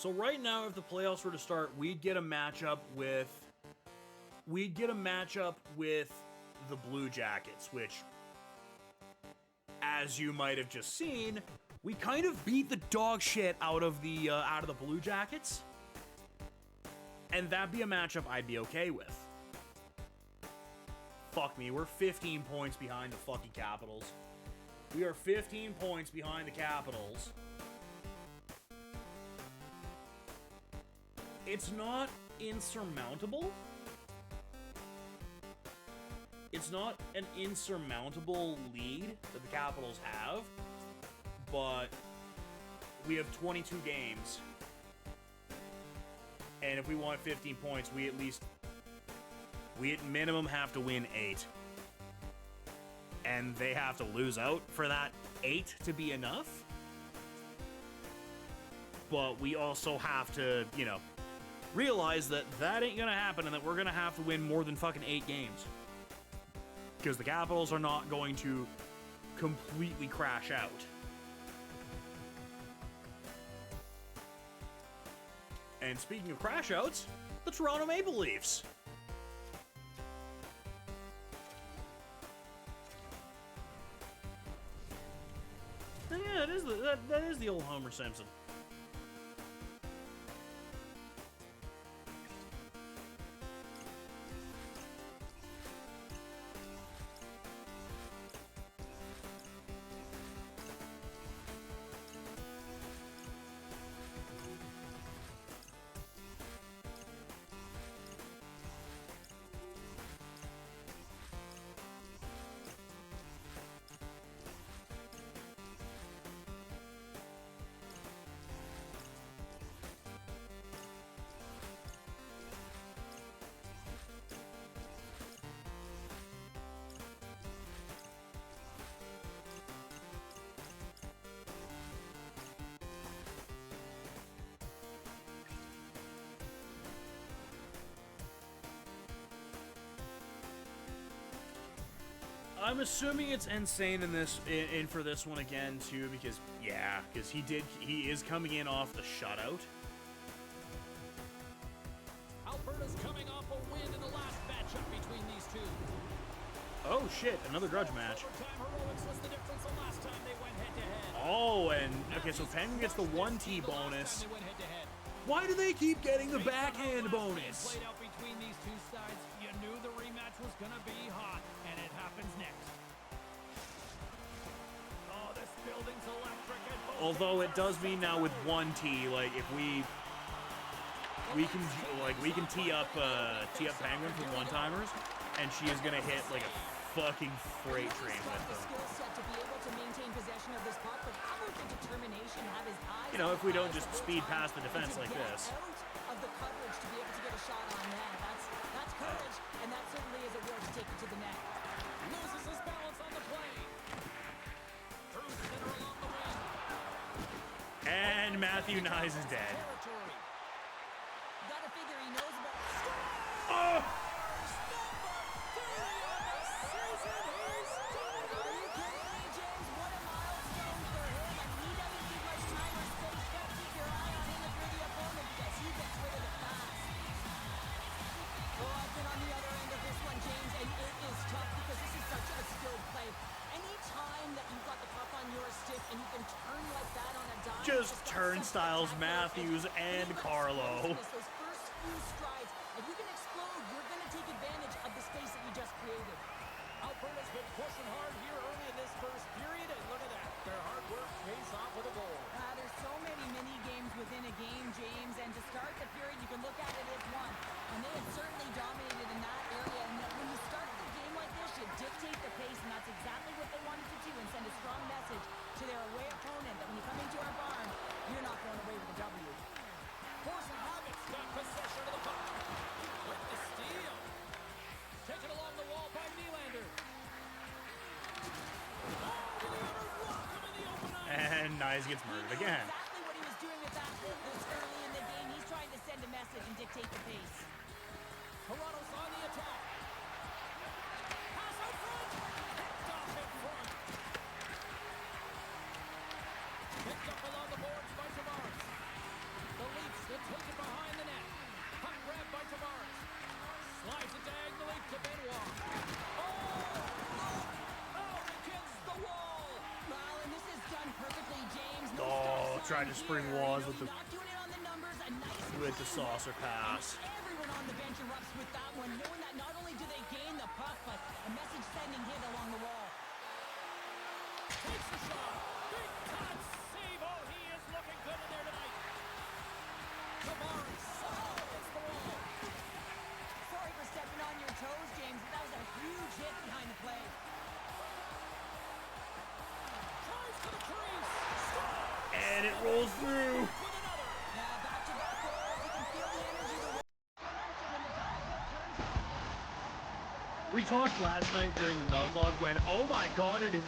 So right now, if the playoffs were to start, we'd get a matchup with the Blue Jackets, which, as you might have just seen, we kind of beat the dog shit out of the Blue Jackets, and that'd be a matchup I'd be okay with. Fuck me, we're 15 points behind the fucking Capitals. We are 15 points behind the Capitals. It's not insurmountable. It's not an insurmountable lead that the Capitals have, but we have 22 games. And if we want 15 points, we at minimum have to win 8. And they have to lose out for that 8 to be enough. But we also have to, realize that ain't gonna happen and that we're gonna have to win more than fucking 8 games. Because the Capitals are not going to completely crash out. And speaking of crash outs, the Toronto Maple Leafs. Yeah, that is the old Homer Simpson. I'm assuming it's insane in for this one again too, because he is coming in off the shutout. Alberta's coming off a win in the last matchup between these two. Oh shit, another grudge match. Overtime heroics was the difference the last time they went head-to-head. Oh, and okay, so Penguin gets the 1T bonus. Why do they keep getting the backhand bonus? Played out between these two sides. You knew the rematch was gonna be hot, and it happens next. Oh, this building's electric. Although it does mean now with 1T, like if we can tee up Penguin for one-timers, and she is gonna hit like a fucking freight train with them. If we don't just speed past the defense like this. Of the coverage to be able to get a shot on net. That's courage, and that certainly is a will to take it to the net. Loses his balance on the plane. Through center along the wing. And Matthew Nyes is dead. Gotta figure he knows about. Oh! And you can turn like that on a dime. Just turnstiles Matthews and Carlo. Those first few strides, if you can explode, you're going to take advantage of the space that you just created. Alberta's been pushing hard here early in this first period, and look at that. Their hard work pays off with a goal. There's so many mini games within a game, James, and to start the period, you can look at it as one. And they have certainly dominated in that area. And when you start the game like this, you dictate the pace, and that's exactly what they wanted to do and send a strong message to their away opponent that when you come into our barn, you're not going away with a W. Force and Harvick's got possession of the puck. With the steal. Taken along the wall by Nylander. And Nyes gets murdered again. Exactly what he was doing with that this early in the game. He's trying to send a message and dictate the pace. Toronto's on the attack. Pass out front. Picked off in front. Picked up along the boards by Tavares. The Leafs They'll take it behind the net. Puck grab by Tavares. Slides it diagonally to Benoit. Oh! Out against the wall. Well, and this is done perfectly, James. No Oh, stop tried to sign spring here. walls You know, with the he's not doing it on the numbers. A nice with the saucer pass. Everyone on the bench erupts with that one, knowing that not only do they gain the puck, but a message-sending hit along the wall. Takes the shot. Big cut. Save. Oh, he is looking good in there tonight. Tavares. Oh, against the wall. Sorry for stepping on your toes, James, but that was a huge hit behind the play. Tries to the crease. Stop. And it rolls through. With another. Now back-to-back goals. You can feel the energy. We talked last night during the Nuzlocke when, oh my god, it is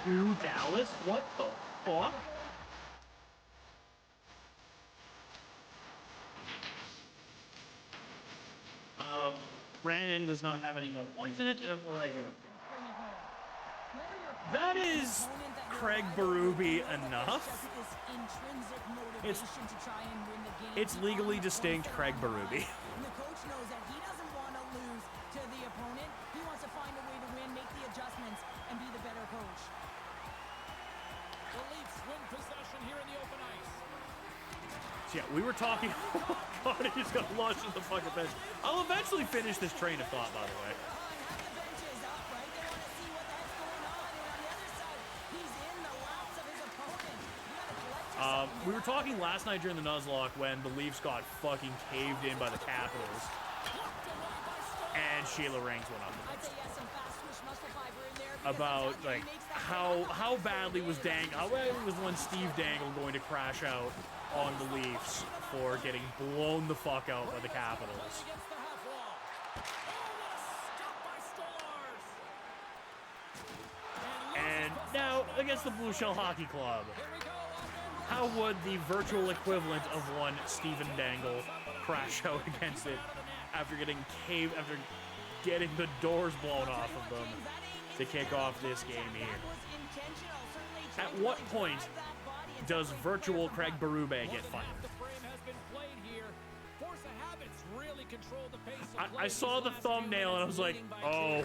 8-2 Dallas. What the fuck? Brandon does not have any more points in it. That is Craig Berube enough. It's legally distinct Craig Berube. And the coach knows that he doesn't want to lose to the opponent. He wants to find a way to win, make the adjustments, and be the better coach. The Leafs win possession here in the open ice. Yeah, we were talking. Oh, he just got launched in the fucking bench. I'll eventually finish this train of thought, by the way. Have the benches up, right? They want to see what that's going on. And on the other side, he's in the laps of his opponent. You got to collect yourself. We were talking last night during the Nuzlocke when the Leafs got fucking caved in by the Capitals, and Sheila Rangs went up I'd say yes, some fast twitch muscle fiber in there. about like how badly was one Steve Dangle going to crash out on the Leafs for getting blown the fuck out by the Capitals. Against the half wall. Oh, what a stop by Stolarz. And now against the Blue Shell Hockey Club. Here we go. How would the virtual equivalent of one Stephen Dangle crash out against it after getting the doors blown off of them to kick off this game here? At what point does virtual Craig Berube get fired? The frame has been played here. Force of habits really control the pace of play I saw the these last thumbnail and I was like, leading by oh,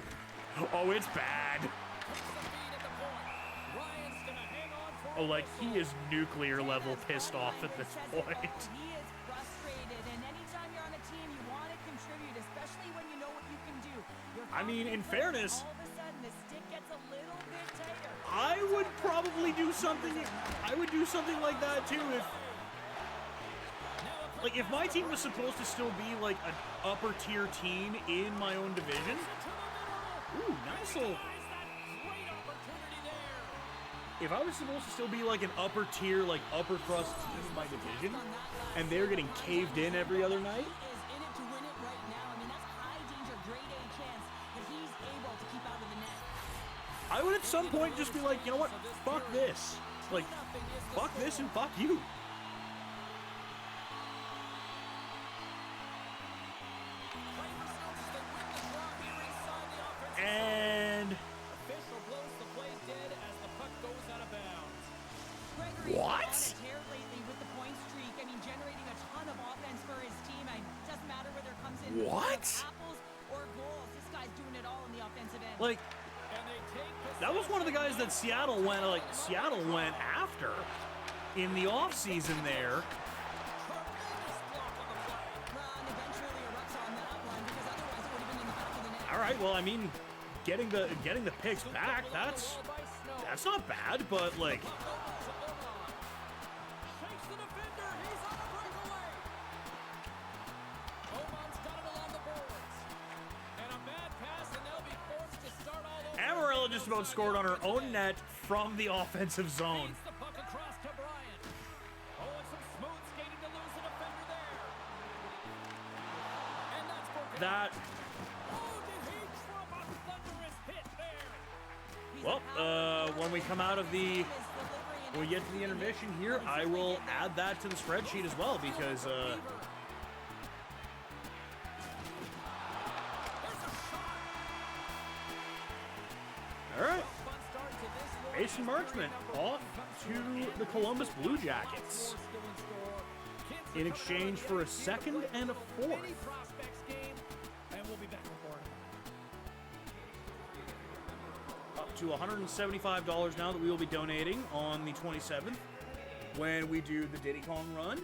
two. it's bad. Takes the feed at the point. Ryan's gonna hang on for Oh, a like whistle. he is nuclear level pissed off at this point. He is frustrated, and anytime you're on a team, you want to contribute, especially when you know what you can do. You're I mean, in confident, fairness, all of a sudden the stick gets a little bit tighter. I would probably do something. I would do something like that too if my team was supposed to still be like an upper tier team in my own division. Ooh, nice little. If I was supposed to still be like an upper tier, like upper crust team in my division, and they're getting caved in every other night, He is in it to win it right now. I mean, that's a high danger, grade A chance that he's able to keep out of the net. I would at some point just be like, you know what? Fuck this. Like, fuck this and fuck you. And Official blows the play dead as the puck goes out of bounds. Gregory's What? on a tear lately with the point streak. I mean, generating a ton of offense for his team. I mean, doesn't matter whether it comes in the form of What? apples or goals. This guy's doing it all in the offensive end. like, And they take that was one of the guys that Seattle went after in the offseason there. Ron eventually erupts on that one because otherwise it would have been in the back of the net. All right, well, I mean, getting the picks back, that's not bad, but like, Shakes the defender. He's on a breakaway. Oman's got it along the boards. And a bad pass, and they'll be forced to start all over. Amarella just about scored on her own net from the offensive zone. Feeds the puck across to Bryant. Oh, and some smooth skating to lose the defender there. And that's broken. That, Oh, did he trump a thunderous hit there? well, when we come out of when we get to the intermission here, I will add that to the spreadsheet as well because, all right, Fun start to this one. Mason Marchment off to the Columbus Blue Jackets. Skilling score. Can't in exchange for a second and a fourth. Mini prospects game, and we'll be back reporting. Up to $175 now that we will be donating on the 27th when we do the Diddy Kong run.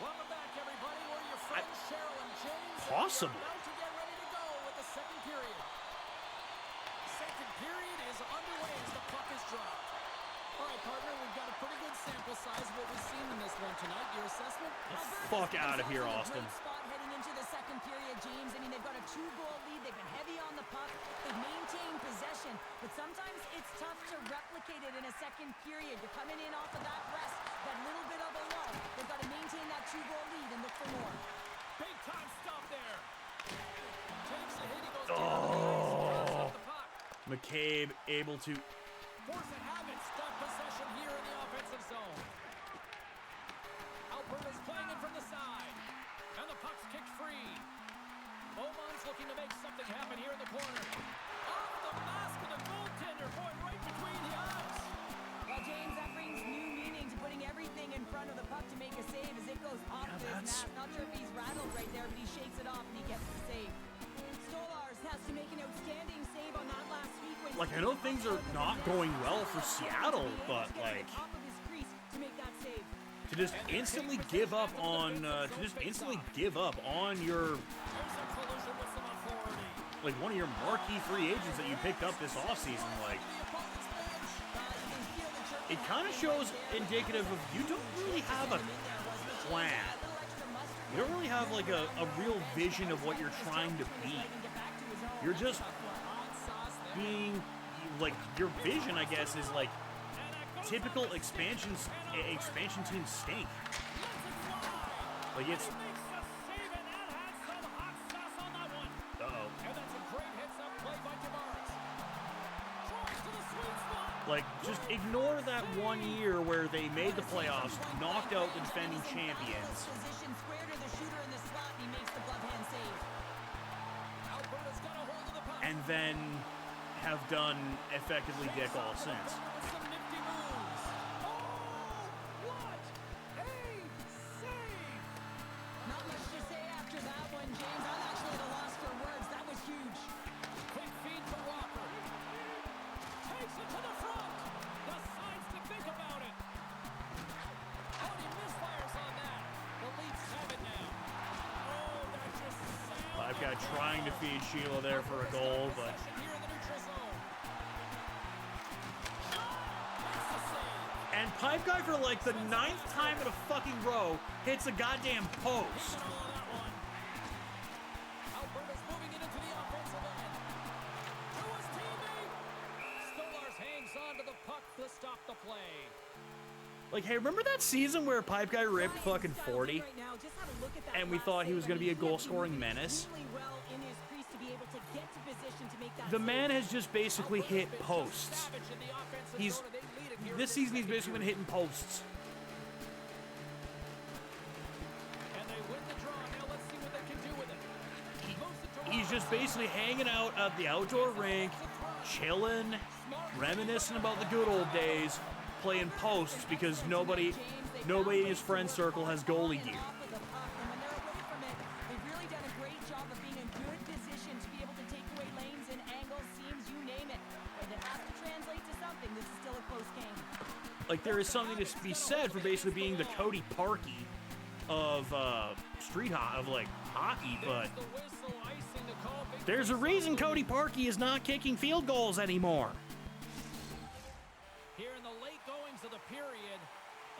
Welcome back, everybody. We're your friends, Cheryl and James. Possibly. And we are about to get ready to go with the second period. Second period is underway as the puck is dropped. All right, partner, we've got a pretty good sample size of what we've seen in this one tonight. Your assessment? Fuck out of here, Austin. Great spot heading into the second period, James. I mean, they've got a 2-goal lead. They've been heavy on the puck. They've maintained possession, but sometimes it's tough to replicate it in a second period. You're coming in off of that rest, that little bit of a lull. They've got to maintain that 2-goal lead and look for more. Big time stop there. Takes a hit. He goes down. Drops off the puck. McCabe able to... Force of habit, stop possession here in the offensive zone. Alberta's playing it from the side. And the puck's kicked free. Beaumont's looking to make something happen here in the corner. Off the mask of the goaltender, going right between the eyes. Well, James, that brings new meaning to putting everything in front of the puck to make a save as it goes off his mask. Not sure if he's rattled right there, but he shakes it off and he gets the save. Stolars has to make an outstanding save on that last week. Like, I know things are not going well for Seattle, but, like, to just instantly give up on, your, like, one of your marquee free agents that you picked up this offseason, like, it kind of shows indicative of you don't really have a plan. You don't really have, like, a real vision of what you're trying to be. You're just being, like, your vision, I guess, is, like, typical expansion team stink. Like, it's... Uh-oh. Like, just ignore that 1 year where they made the playoffs, knocked out the defending champions, and then have done effectively dick all since. Not much to say after that one, James. I'm actually at a loss for words. That was huge. Quick feed to Walker. Takes it to the front. Decides to think about it. Oh, he misfires on that. The Leafs have it now. Oh, that just sailed. I've got trying to feed Sheila there for a goal, but... And Pipe Guy, for like the 9th time in a fucking row, hits a goddamn post. Alberta's moving it into the offensive end. To his teammate. Stolars hangs on to the puck to stop the play. Like, hey, remember that season where Pipe Guy ripped fucking 40? And we thought he was going to be a goal-scoring menace? The man has just basically hit posts. This season he's basically been hitting posts. And they win the draw. Now let's see what they can do with it. He's just basically hanging out at the outdoor rink, chilling, reminiscing about the good old days, playing posts because nobody in his friend circle has goalie gear. Like, there is something to be said for basically being the Cody Parkey of like hockey, but there's a reason Cody Parkey is not kicking field goals anymore. Here in the late goings of the period,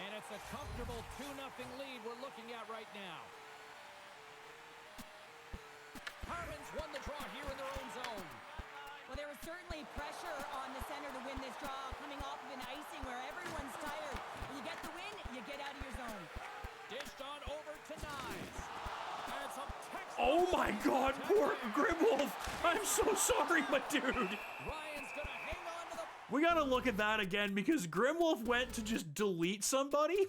and it's a comfortable 2-0 lead we're looking at right now. Harmons won the draw here in their own zone. Well, there was certainly pressure on the center to win this draw, coming off of an icing where everyone's tired. When you get the win, you get out of your zone. Dished on over to Knives. And some Oh my God, poor Grimwolf! I'm so sorry, my dude. Ryan's gonna hang on We gotta look at that again because Grimwolf went to just delete somebody.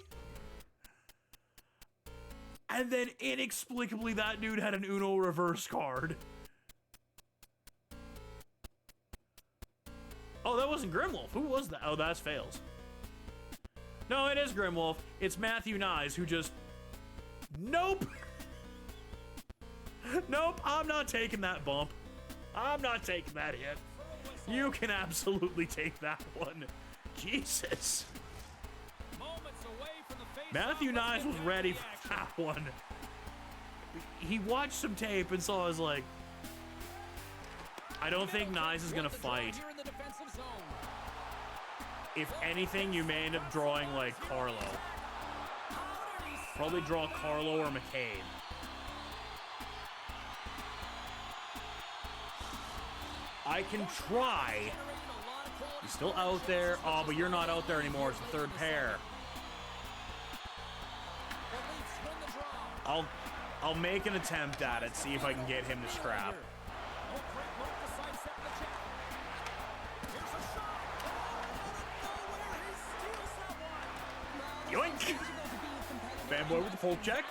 And then inexplicably that dude had an Uno reverse card. Oh, that wasn't Grimwolf. Who was that? Oh, that's Fails. No, it is Grimwolf. It's Matthew Nyes who just... Nope. Nope, I'm not taking that bump. I'm not taking that hit. You can absolutely take that one. Jesus. Matthew Nyes was ready for that one. He watched some tape and saw, I was like, I don't think Nyes is going to fight. If anything, you may end up drawing like Carlo. Probably draw Carlo or McCabe. I can try. He's still out there. Oh, but you're not out there anymore. It's the third pair. I'll make an attempt at it, see if I can get him to scrap. Yoink! Fanboy with the poke check.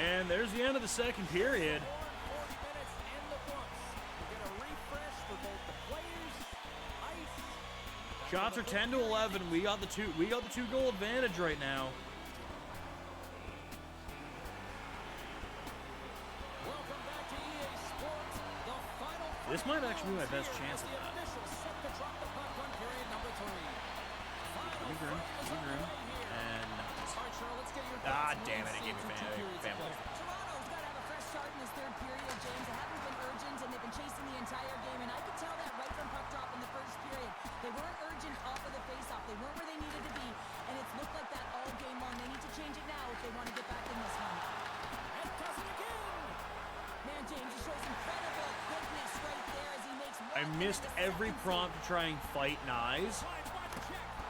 And there's the end of the second period. Shots are 10-11. We got the two goal advantage right now. This might actually be my best chance of that. And damn it! It gave me family. Toronto's got to have a fresh start in this third period, James. They haven't been urgent, and they've been chasing the entire game. And I could tell that right from puck drop in the first period. They weren't urgent off of the faceoff. They weren't where they needed to be, and it's looked like that all game long. They need to change it now if they want to get back in this one. And does it again. Man, James, he shows incredible quickness right there as he makes. I missed every prompt to try and fight Nyes,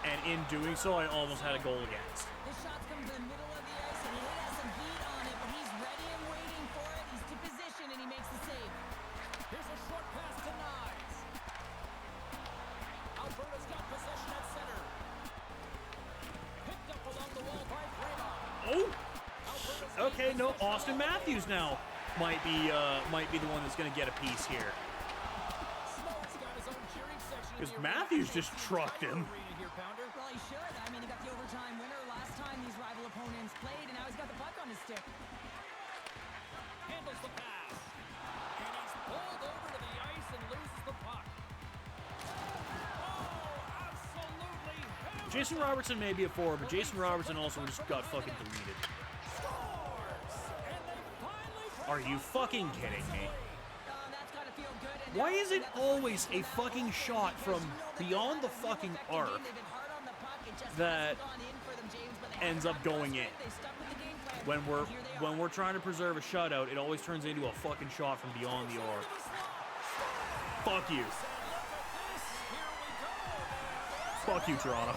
and in doing so, I almost had a goal against. This shot's come to the middle of the ice, and he has some heat on it, but he's ready and waiting for it. He's to position, and he makes the save. Here's a short pass to Nyes. Alberta's got possession at center. Picked up along the wall by Draymond. Oh! Okay, no, Austin Matthews now might be the one that's going to get a piece here. Because Matthews just trucked him. Well, he should. I mean, he got the overtime winner last time these rival opponents played, and now he's got the puck on his stick. Handles the pass. And he's pulled over to the ice and loses the puck. Oh, absolutely. Jason Robertson may be a forward, but Jason Robertson also just got fucking deleted. Are you fucking kidding me? Why is it always a fucking shot from beyond the fucking arc that ends up going in? When we're trying to preserve a shutout, it always turns into a fucking shot from beyond the arc. Fuck you. Fuck you, Toronto.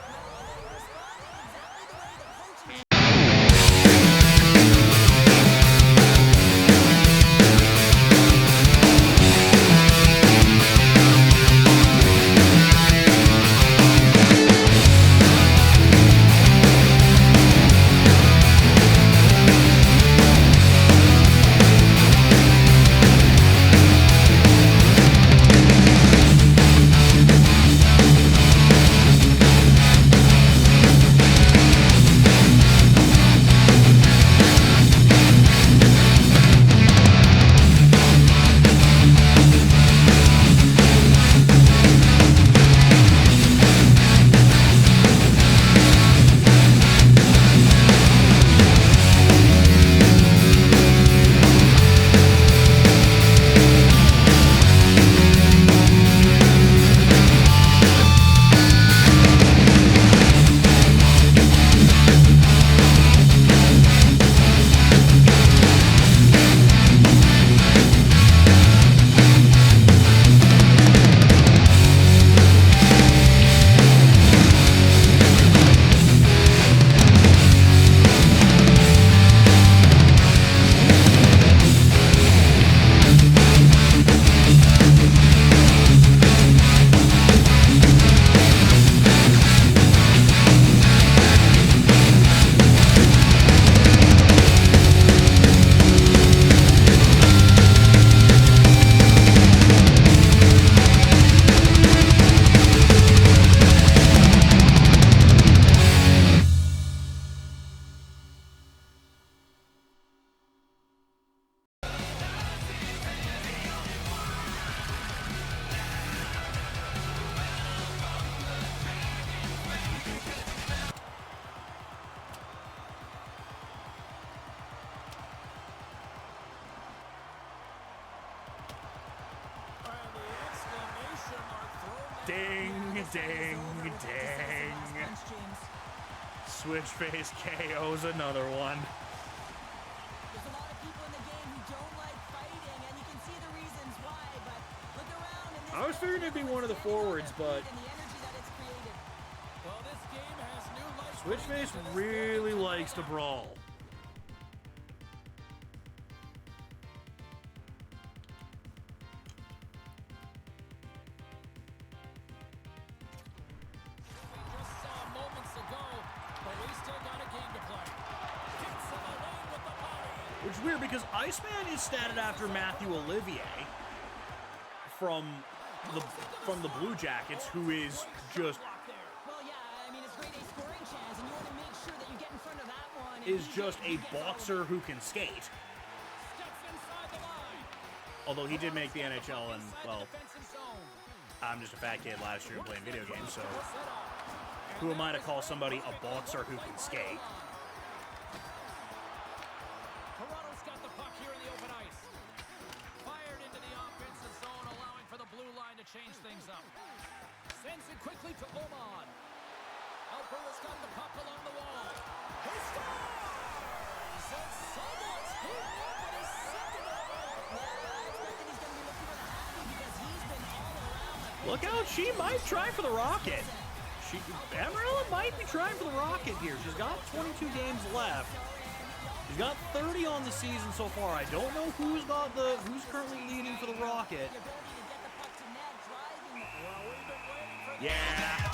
Ding, ding, ding. Switch face KO's another one. There's a lot of people in the game who don't like fighting, and you can see the reasons why, but look around and this I was figuring it'd be one of the forwards, but and the energy that it's created. Well, this game has new life. Switchface really likes to brawl. We just saw moments ago, but we still got a game to play. Hits in the lane with the body. Which is weird because Iceman is statted after Matthew Olivier from the Blue Jackets, who is just Well, yeah, I mean, it's grade A scoring chance, and you want to make sure that you get in front of that one. and is he just a gets boxer who can skate. Steps inside the line. Although he did make the NHL, and Inside well, the defensive zone. I'm just a fat kid last year playing video games, so Set up. who am I to call somebody a boxer who can skate? Toronto's got the puck here in the open ice. Fired into the offensive zone, allowing for the blue line to change things up. Sends it quickly to Oman. Alberta's got the puck along the wall. He scores! And someone's heating up in his second goal. Yeah, I expect that he's going to be looking for the happy because he's been all around the Look out, she might try for the Rocket. Amarillo might be trying for the Rocket here. She's got 22 games left. She's got 30 on the season so far. I don't know who's currently leading for the Rocket. ability to get the puck to net, driving the Well, we've been waiting for Yeah.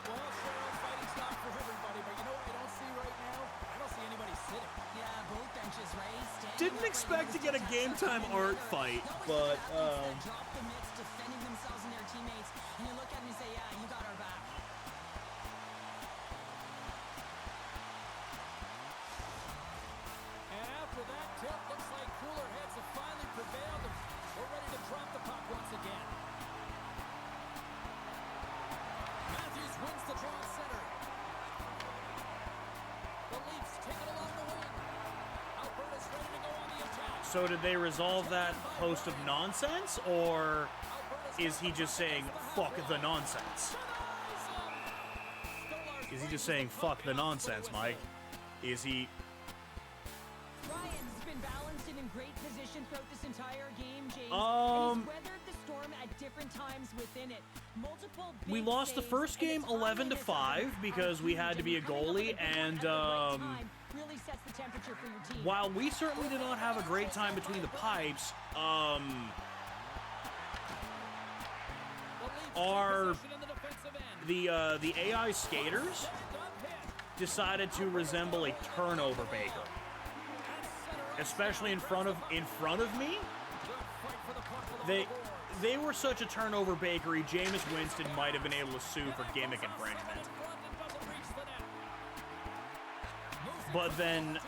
Well, Cheryl, fighting's not for everybody, but you know what I don't see right now? I don't see anybody sitting. yeah, both benches raised. Didn't expect to get a game time art fight, but Drop the mitts, defending themselves and their teammates, and you look at them and say, yeah, you got our back. And after that tip, looks like cooler heads have finally prevailed, and we're ready to drop the puck once again. Matthews wins the draw center. The Leafs take it along the wing. Alberta's ready to go on the attack. so did they resolve that host of nonsense, or is he just saying fuck the nonsense? Is he just saying fuck the nonsense, Mike? Is he? Ryan's been balanced and in great position throughout this entire game, James. And he's weathered the storm at different times within it. Multiple We big lost the saves, first and game his 11-5 unrelenting because we had to be a coming up with goalie, the big and at the right time really sets the temperature for your team. while we certainly did not have a great time between the pipes, The Leafs Our- take possession in the defensive end. the AI skaters decided to resemble a turnover baker, especially in front of me. They were such a turnover bakery. Jameis Winston might have been able to sue for gimmick infringement. But then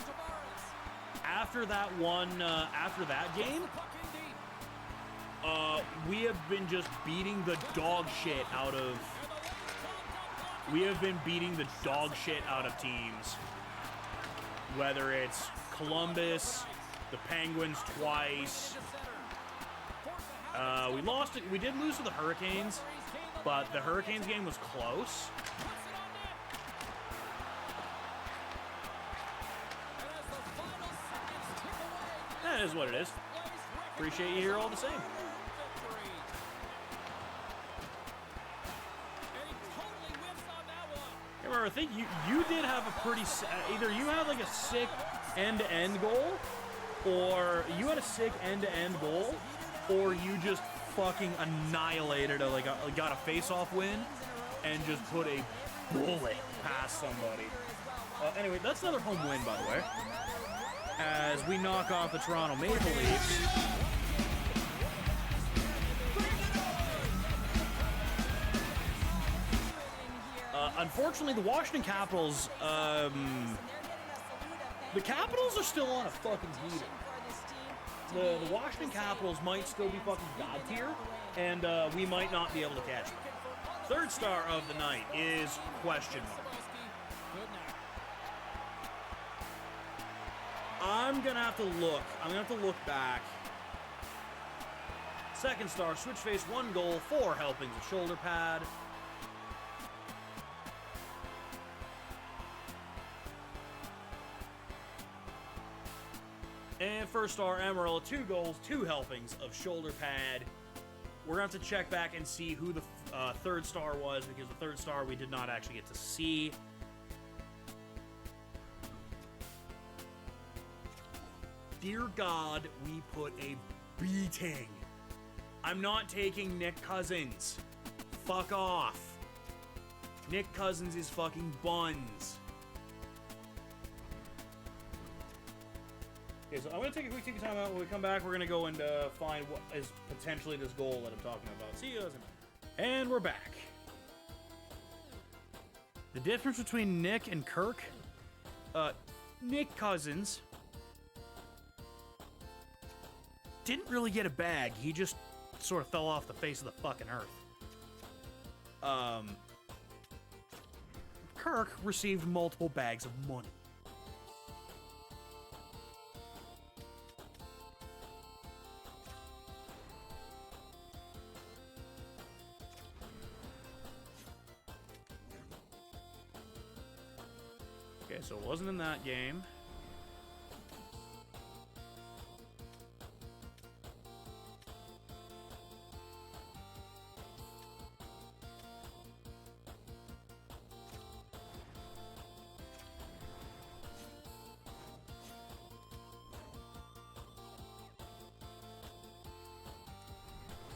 after that game, we have been just beating the dog shit out of. We have been beating the dog shit out of teams. Whether it's Columbus, the Penguins twice. We lost it. We did lose to the Hurricanes, but the Hurricanes game was close. That is what it is. Appreciate you here all the same. Remember, I think you did have a pretty either you had like a sick end-to-end goal, or you had a sick end-to-end goal, or you just fucking annihilated got a face-off win and just put a bullet past somebody. Anyway, that's another home win, by the way, as we knock off the Toronto Maple Leafs. Unfortunately, the Washington Capitals, the Capitals are still on a fucking heater. The Washington Capitals might still be fucking god tier, and we might not be able to catch them. Third star of the night is question mark. I'm gonna have to look. I'm gonna have to look back. Second star, switch face, 1 goal, 4 helpings of shoulder pad. And first star, Amarillo, 2 goals, 2 helpings of shoulder pad. We're gonna have to check back and see who the third star was, because the third star we did not actually get to see. Dear God, we put a beating. I'm not taking Nick Cousins. Fuck off. Nick Cousins is fucking buns. Okay, so I'm going to take a quick time out. When we come back, we're going to go and find what is potentially this goal that I'm talking about. See you guys in a minute. And we're back. The difference between Nick and Kirk? Nick Cousins didn't really get a bag. He just sort of fell off the face of the fucking earth. Kirk received multiple bags of money. Okay, so it wasn't in that game.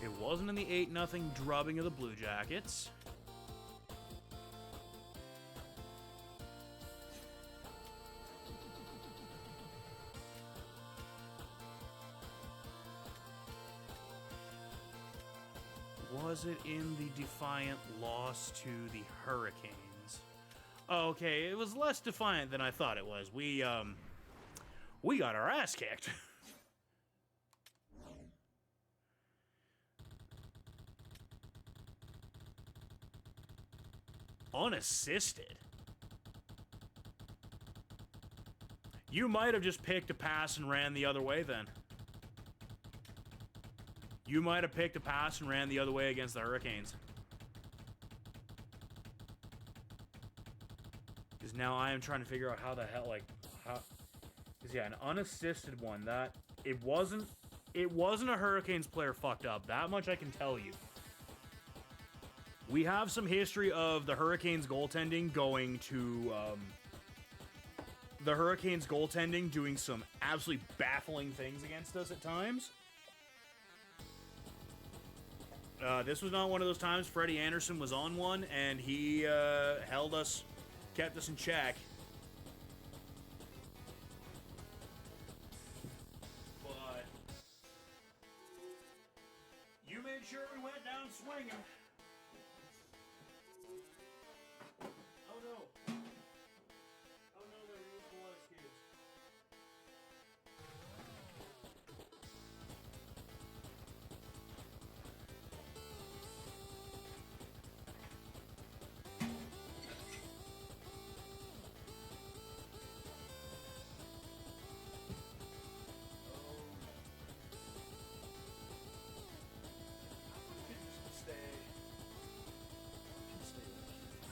It wasn't in the 8-0 drubbing of the Blue Jackets. Was it in the defiant loss to the Hurricanes? Okay, it was less defiant than I thought it was. We got our ass kicked. Unassisted. You might have just picked a pass and ran the other way then. You might have picked a pass and ran the other way against the Hurricanes. Because now I am trying to figure out how the hell, like, how... Because, yeah, an unassisted one, that... It wasn't a Hurricanes player fucked up. That much I can tell you. We have some history of the Hurricanes goaltending going to, the Hurricanes goaltending doing some absolutely baffling things against us at times. This was not one of those times. Freddie Anderson was on one, and he held us, kept us in check. But you made sure we went down swinging. Oh no. Oh no, there was a lot of skids.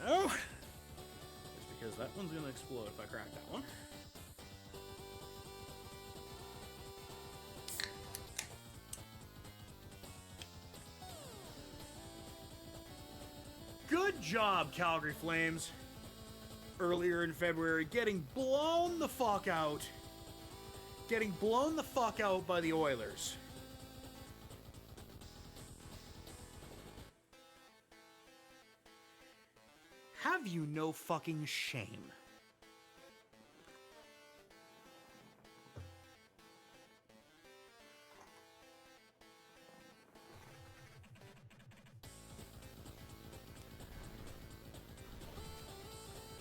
No! Just because that one's gonna explode if I crack that one. Good job, Calgary Flames. Earlier in February, getting blown the fuck out. Getting blown the fuck out by the Oilers. Have you no fucking shame?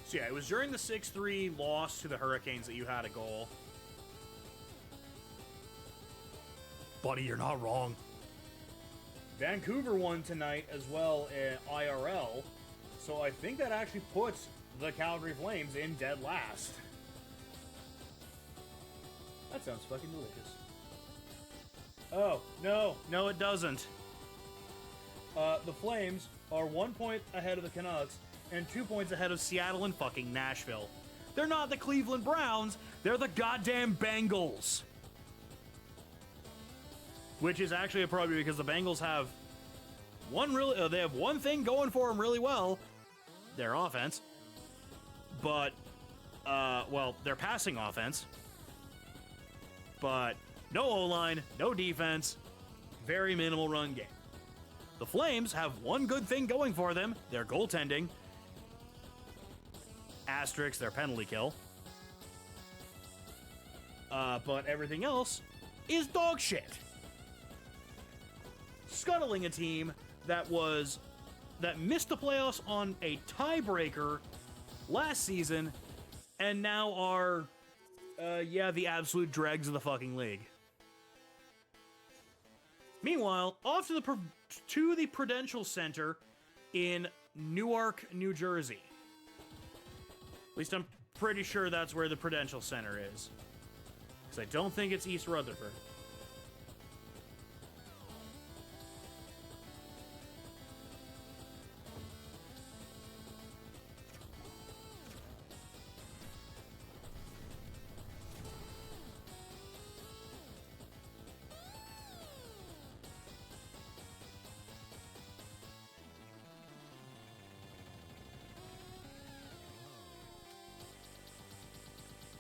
So yeah, it was during the 6-3 loss to the Hurricanes that you had a goal. Buddy, you're not wrong. Vancouver won tonight as well in IRL, so I think that actually puts the Calgary Flames in dead last. That sounds fucking delicious. Oh, no it doesn't. The Flames are 1 point ahead of the Canucks and 2 points ahead of Seattle and fucking Nashville. They're not the Cleveland Browns, they're the goddamn Bengals. Which is actually a problem because the Bengals have they have one thing going for them really well, their offense. But, their passing offense. But no O-line, no defense, very minimal run game. The Flames have one good thing going for them, their goaltending. Asterisk, their penalty kill. But everything else is dog shit. Scuttling a team that missed the playoffs on a tiebreaker last season and now are, the absolute dregs of the fucking league. Meanwhile, off to the Prudential Center in Newark, New Jersey. At least I'm pretty sure that's where the Prudential Center is. Because I don't think it's East Rutherford.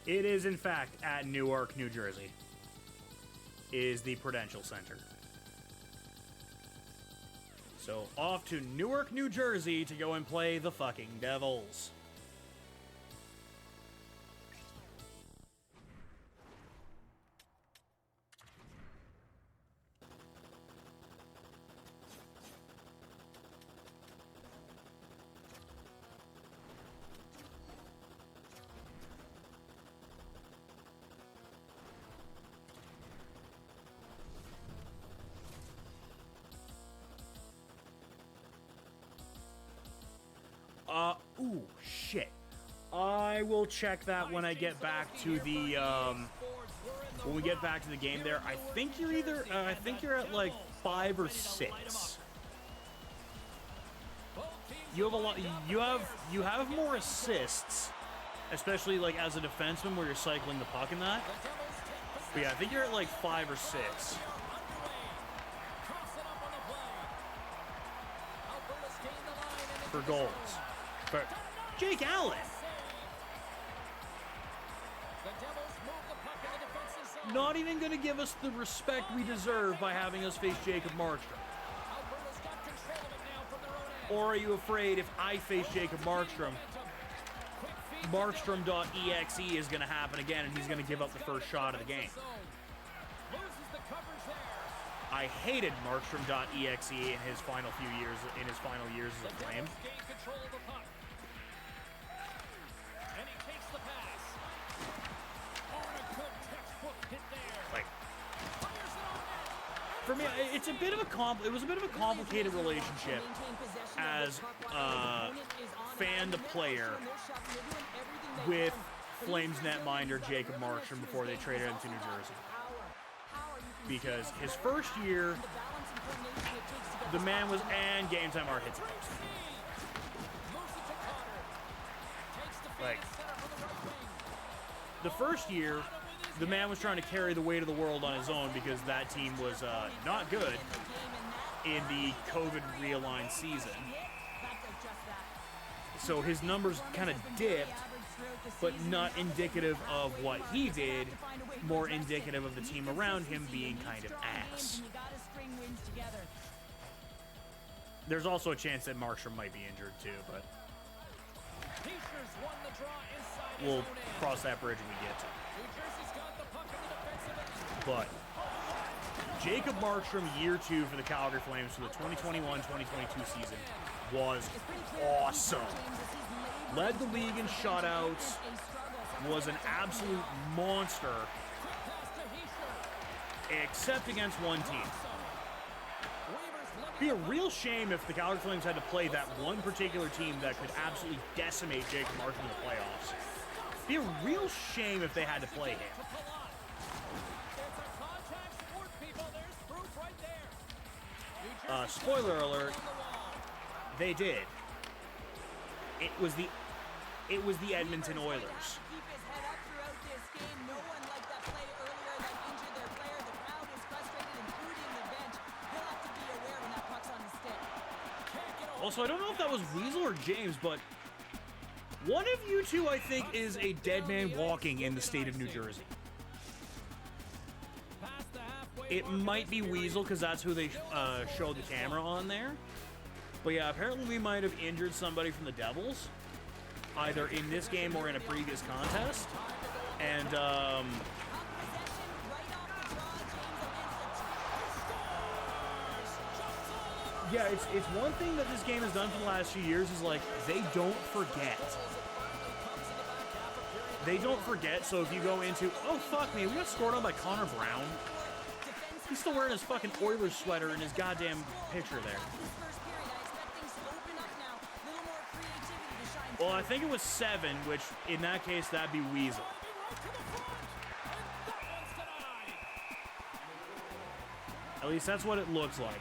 It is, in fact, at Newark, New Jersey, is the Prudential Center. So, off to Newark, New Jersey to go and play the fucking Devils. Ooh, shit. I will check that when I get back to the, when we get back to the game there. I think you're at like 5 or 6. You have a lot, you have more assists, especially like as a defenseman where you're cycling the puck and that. But yeah, I think you're at like 5 or 6. For goals. For Jake Allen. Not even going to give us the respect we deserve by having us face Jacob Markstrom. Or are you afraid if I face Jacob Markstrom, Markstrom.exe is going to happen again and he's going to give up the first shot of the game? I hated Markstrom.exe in his final years as a Flame. Like, for me, it's a bit of a it was a bit of a complicated relationship as fan to player with Flames netminder Jacob Markstrom before they traded him to New Jersey. Because his first year, the man was, and game time art hits the post. Like, the first year, the man was trying to carry the weight of the world on his own because that team was not good in the COVID realigned season. So his numbers kind of dipped, but not indicative of what he did, more indicative of the team around him being kind of ass. There's also a chance that Markstrom might be injured too, but we'll cross that bridge when we get to it. But Jacob Markstrom, year 2 for the Calgary Flames for the 2021-2022 season was awesome. Led the league in shutouts, was an absolute monster, except against one team. Be a real shame if the Calgary Flames had to play that one particular team that could absolutely decimate Jake Martin in the playoffs. Be a real shame if they had to play him. It's a contact sport, people. There's proof right there. New Jersey Spoiler alert, on the wall. they did. It was the Edmonton Oilers. Keep his head up throughout this game. No one liked that play earlier that injured their player. The crowd is frustrated, including the bench. He'll have to be aware when that puck's on his stick. Also, I don't know if that was Weasel or James, but one of you two, I think, is a dead man walking in the state of New Jersey. Past the halfway It mark might of be this Weasel because that's who they showed the camera on there. But yeah, apparently we might have injured somebody from the Devils, either in this game or in a previous contest. And Possession right off the draw. James against the yeah, it's one thing that this game has done for the last few years is like they don't forget. They don't forget. So if you go into, oh fuck me, we got scored on by Connor Brown. He's still wearing his fucking Oilers sweater in his goddamn picture there. this first period. I expect things to open up now. A little more creativity to shine Well, through. I think it was 7, which in that case that'd be Weasel. right to the front. And that one's denied. At least that's what it looks like.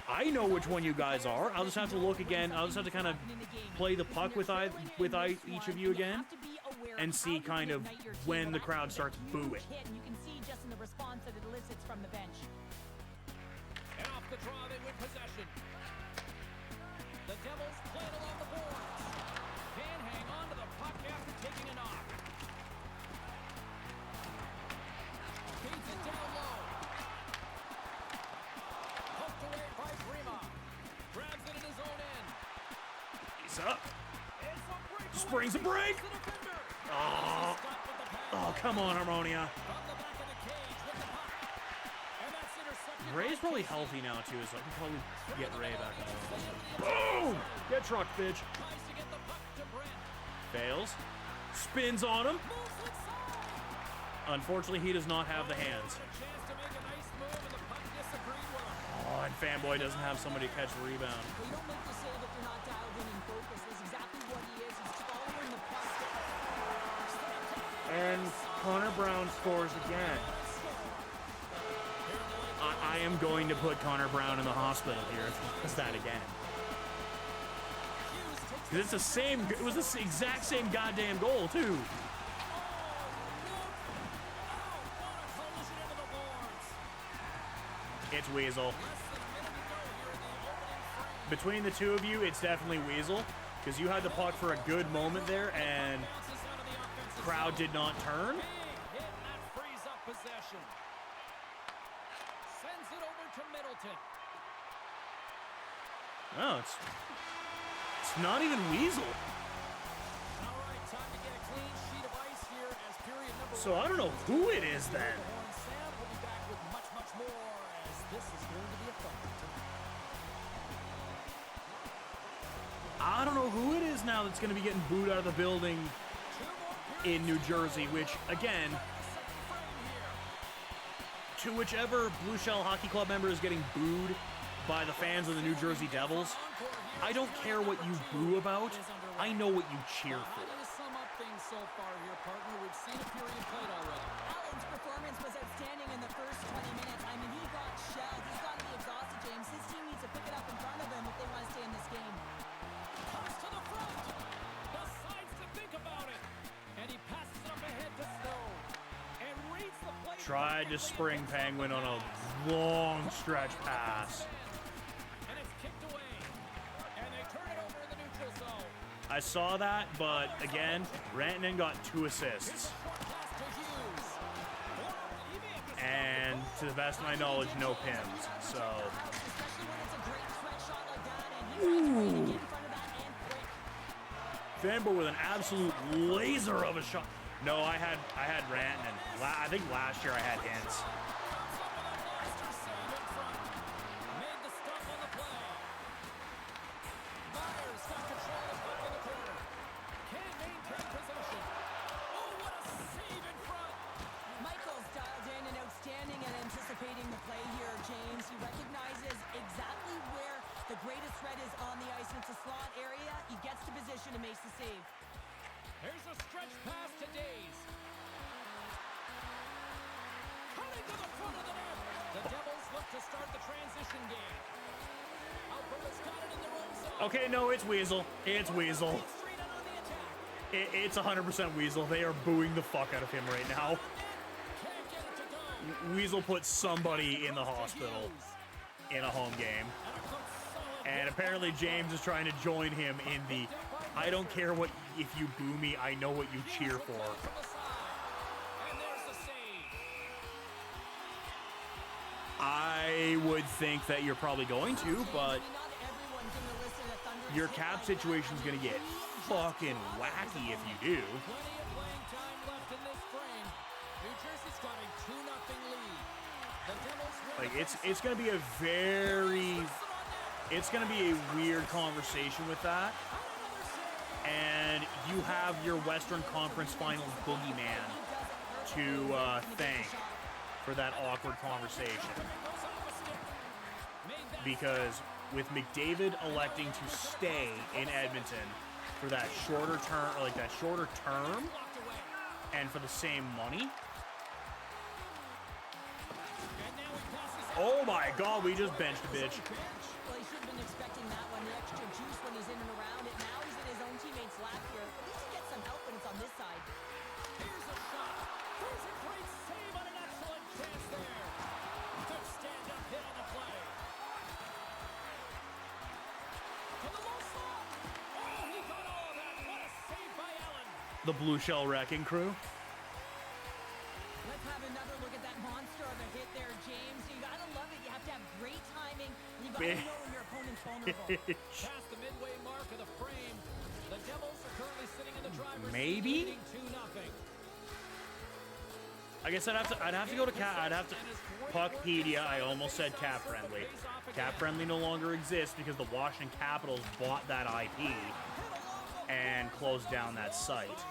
I know which one you guys are. I'll just have to look again. I'll just have to kind of play the puck with each of you again and see kind of when the crowd starts booing. And you can see just in the response that it elicits from the bench. And off the draw, they win possession. The Devils playing along the boards. Can hang on to the puck after taking a knock. Feeds it down low. Poked away by Prima. Grabs it in his own end. He's up. It's a break. Springs a break. The defender. Oh, Stopped with the pass. oh, come on, Harmonia. From the back of the cage with the puck. And that's intercepted. Ray's by probably Casey. healthy now too, so I can probably get Ray back on. Boom! Get trucked, bitch. Tries to get the puck to Brent. Fails. Spins on him. Moves inside. Unfortunately, he does not have the hands. A chance to make a nice move, and the puck disagreed with him. Oh, and Fanboy doesn't have somebody to catch the rebound. Well, you don't make the save if you're not dialed in and focused. That's exactly what he is. He's following the puck. And Connor Brown scores again. I am going to put Connor Brown in the hospital here if he does that again. 'Cause it's the same. It was the exact same goddamn goal too. It's Weasel. Between the two of you, it's definitely Weasel because you had the puck for a good moment there, and crowd did not turn. Big hit, and that frees up possession. Sends it over to Middleton. Oh, it's not even Weasel. All right, time to get a clean sheet of ice here as period number So I don't know who it is then. Horn Sam will be back with much, much more as this is going to be a fun one tonight. I don't know who it is now that's going to be getting booed out of the building in New Jersey, which, again, to whichever Blue Shell Hockey Club member is getting booed by the fans of the New Jersey Devils, I don't care what you boo about. I know what you cheer How for. do you sum up things so far here, partner? We've seen a period played already. Allen's performance was outstanding in the first 20 minutes. I mean, he got shelled. He's got to be exhausted, James. His team needs to pick it up in front of him if they want to stay in this game. Comes to the front. Decides to think about it. And he passes it up ahead to Snow. And reads the play. Tried to spring Penguin on a long stretch pass. And it's kicked away. And they turn it over in the neutral zone. I saw that, but again, Rantanen got 2 assists. Short pass to Hughes. He may have just And to the best of my knowledge, no pins. So, Especially when it's a great threat shot like that, and he finds a way to get in front of that and quick. Fanboy with an absolute laser of a shot. No, I had Rantanen. I think last year I had Hintz. monster save in front. Made the stop on the play. Myers got control of the puck in the corner. Can maintain possession. Oh, what a save in front. Michael's dialed in and outstanding at anticipating the play here, James. He recognizes exactly look to start the transition game. Alberta's got it in their own zone. Okay, no, it's Weasel. It's Weasel. Straight out on the attack. It's 100% Weasel. They are booing the fuck out of him right now. Can't get it to go. Weasel put somebody in the hospital in a home game. And apparently James is trying to join him in the I don't care what if you boo me, I know what you cheer for. And there's the save. I would think that you're probably going to, but your cap situation's gonna get fucking wacky if you do. Plenty of playing time left in this frame. New Jersey's got a 2-0 lead. The Devils win Like it's gonna be a very it's gonna be a weird conversation with that. And you have your Western Conference Finals boogeyman to thank for that awkward conversation. Because with McDavid electing to stay in Edmonton for that shorter term, or like that shorter term, and for the same money. Oh my God, we just benched a bitch. Well, he should have been expecting that one, the extra juice when he's in and around it. Now he's in his own teammate's lap here. At least he gets some help when it's on this side. Here's a shot. There's a great save on an excellent chance there. Good stand-up hit on the play. To the low slot. Oh, he got all of that. What a save by Allen. The Blue Shell Wrecking Crew. Let's have another look at that monster of a hit there, James. You gotta love it. You have to have great timing. And you gotta know when your opponent's vulnerable. Past the midway mark of the frame, the Devils are currently sitting in the driver's Maybe? seat, leading 2-0. I guess I'd have to go to Puckpedia. I almost said Cap Friendly. Cap Friendly no longer exists because the Washington Capitals bought that IP and closed down that site.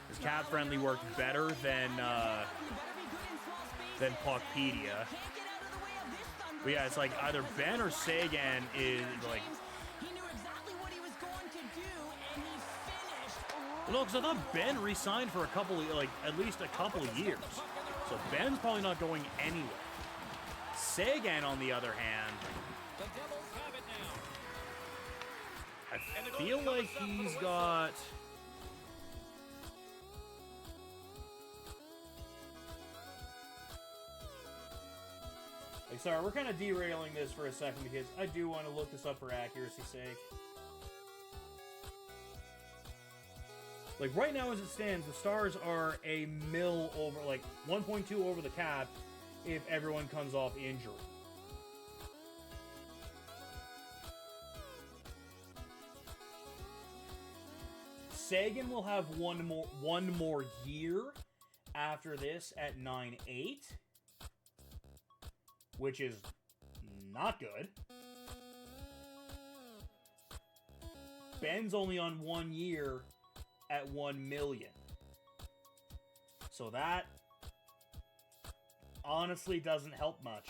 Because Cap Friendly worked better than Puckpedia. But yeah, it's like either Ben or Sagan is like. He knew exactly what he was going to do, and he finished. No, because I thought Ben re-signed for at least a couple of years. So Ben's probably not going anywhere. Sagan, on the other hand, The Devils have it now. I feel like he's got. Like, sorry, we're kind of derailing this for a second because I do want to look this up for accuracy's sake. Like, right now as it stands, the Stars are a mil over, like, 1.2 over the cap if everyone comes off injury. Sagan will have one more year after this at 9.8. Which is not good. Ben's only on 1 year at 1 million. So that honestly doesn't help much.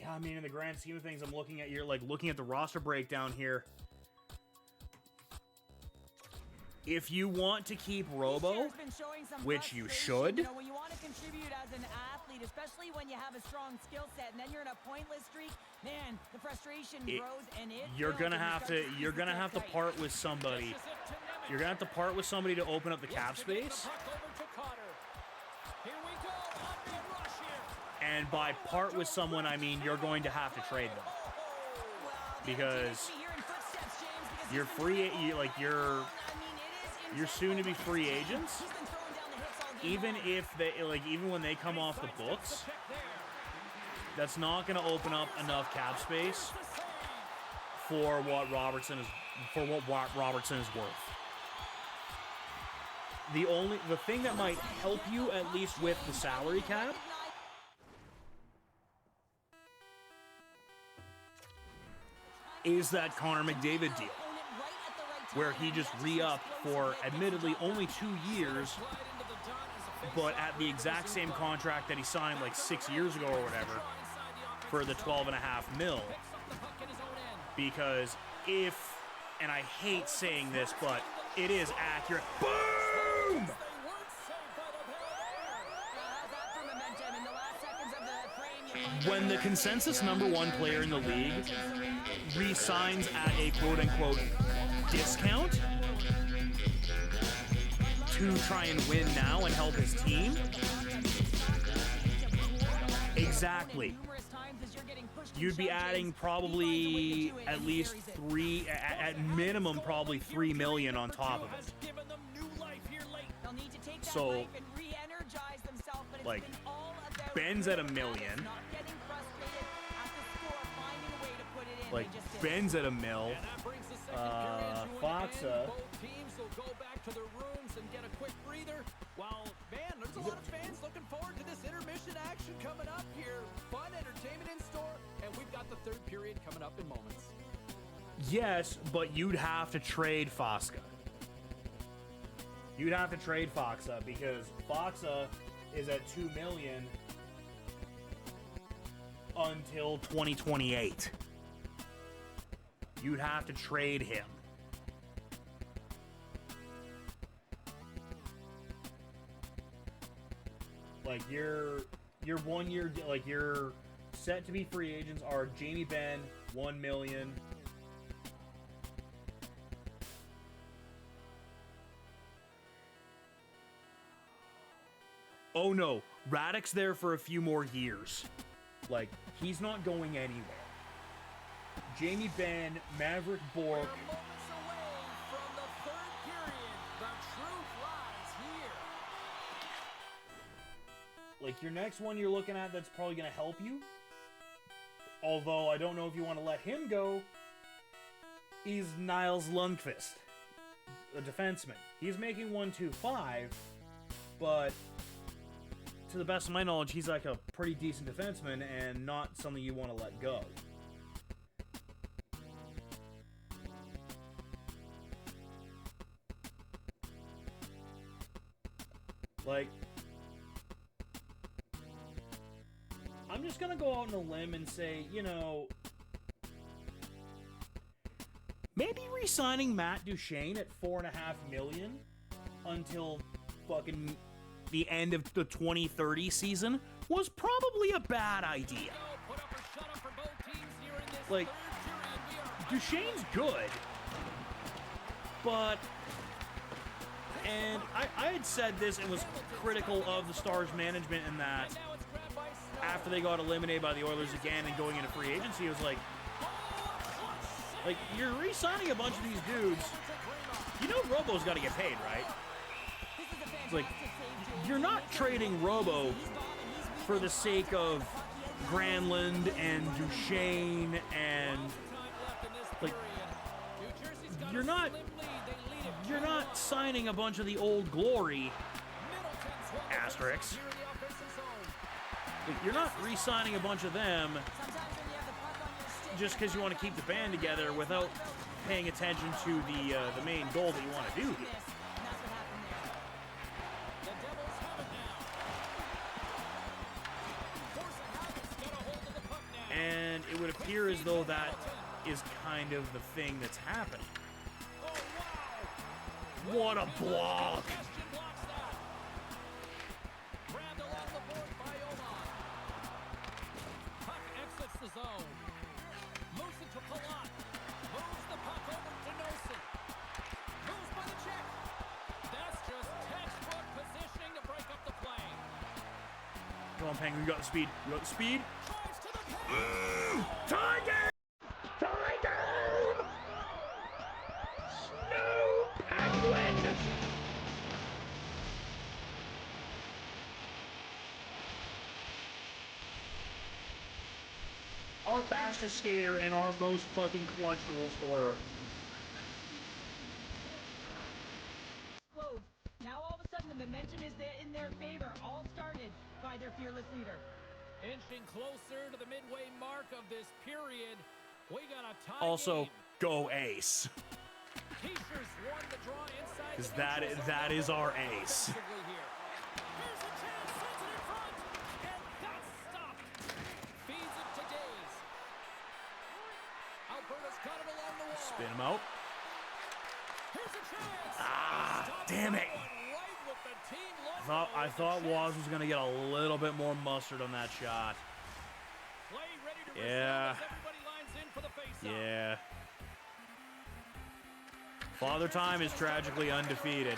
I mean, in the grand scheme of things, I'm looking at the roster breakdown here. If you want to keep Robo, which you should, You know, when you want to contribute as an athlete, especially when you have a strong skill set, and then you're in a pointless streak, man, the frustration grows, and you're gonna have to part with somebody. You're gonna have to part with somebody to open up the cap space. Here we go. Rush here. And by part with someone, I mean you're going to have to trade them. Because you're you're soon to be free agents. Even when they come off the books, that's not going to open up enough cap space for what Robertson is worth. The thing that might help you at least with the salary cap is that Connor McDavid deal, where he just re-upped for admittedly only 2 years, but at the exact same contract that he signed like 6 years ago or whatever for the 12.5 mil. Because if, and I hate saying this, but it is accurate. Boom! They weren't saved by the bell there. How's that for momentum? In the last seconds of the frame, you find When the consensus #1 player in the league re-signs at a quote-unquote discount to try and win now and help his team, exactly. You'd be adding probably at least at minimum probably 3 million on top of it. Given them new life here late. They'll need to take that So, life and re-energize themselves, but it's like, been all about Ben's at $1 grit. million. Not getting frustrated at the score, finding a way to put it in. Like, They just didn't. Ben's at $1 million. And that brings the second period to an Foxa. end. Both teams will go back to their rooms and get a quick breather. While, man, there's a lot of fans looking forward to this intermission action coming up here. Fun entertainment in store, and we've got the third period coming up in moments. Yes, but you'd have to trade Foxa. You'd have to trade Foxa because Foxa is at 2 million until 2028. You'd have to trade him. Like your 1 year, like your set to be free agents are Jamie Benn, 1 million. Oh no, Radek's there for a few more years. Like, he's not going anywhere. Jamie Benn, Maverick Bork. We're moments away from the third period. The truth lies here. Like, your next one you're looking at that's probably going to help you. Although, I don't know if you want to let him go. Is Niles Lundqvist, a defenseman. He's making 1.25, but to the best of my knowledge, he's like a pretty decent defenseman and not something you want to let go. Like, I'm just gonna go out on a limb and say, you know, maybe re-signing Matt Duchene at $4.5 million until fucking the end of the 2030 season was probably a bad idea. Put up or shut up for both teams here in this Like, third period. We are Duchene's good, but, and I had said this and was critical of the Stars management in that now it's grabbed by Snow. after they got eliminated by the Oilers again and going into free agency, it was like, you're re-signing a bunch of these dudes. You know Robo's got to get paid, right? It's like, you're not trading Robo for the sake of Granlund and Duchene and, like, you're not signing a bunch of the old glory asterisks. Like, you're not re-signing a bunch of them just because you want to keep the band together without paying attention to the main goal that you want to do here. The Devils have it now. Forza Habit's got a hold of the puck now. And it would appear as though that is kind of the thing that's happening. Oh, wow. What a block! Question blocks that. Grabbed along the board by Oman. Puck exits the zone. Moves it to Palat. Moves the puck over to Nosen. Moves by the check. That's just textbook positioning to break up the play. Come on, Penguin, you got the speed. You got the speed. Drives to the paint. Tie game! Tie game! Snow Penguin! Our fastest skater and our most fucking clutch goal scorer. Whoa. Now all of a sudden the momentum is there in their favor, all started by their fearless leader. Inching closer to the midway mark of this period. We got a tie Also, game. go Ace. Keishers won the draw inside. Because the neutral that zone. is our ace. Offensively here. Here's a chance, sends it in front, and that's stopped. Feeds it to Days. Alberta's Spin him out. Here's a chance. Ah, damn it. Right with the team logo. I thought Waz was going to get a little bit more mustard on that shot. Play ready to Yeah. resume as everybody lines in for the face-off. Yeah. Father Time is tragically undefeated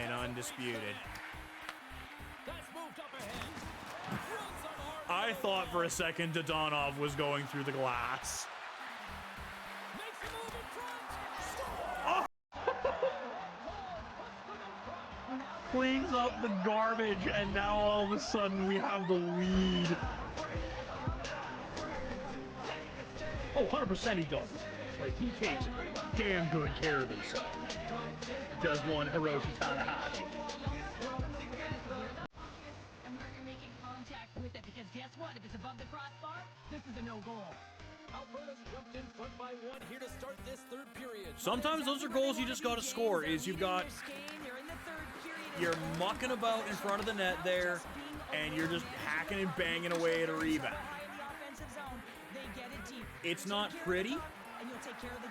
and undisputed. That's moved up ahead. Runs on hard. I thought for a second Dodonov was going through the glass. Makes a move in front. Cleans up the garbage, and now all of a sudden we have the lead. Oh, 100% he does. Like, he takes damn good care of himself. Does one Hiroshi Tanahashi. And we're making contact with it because guess what? If it's above the crossbar, this is a no goal. Alberta's jumped in front by one here to start this third period. Sometimes those are goals you just gotta score. Is you've got, you're mucking about in front of the net there, and you're just hacking and banging away at a rebound. It's not pretty.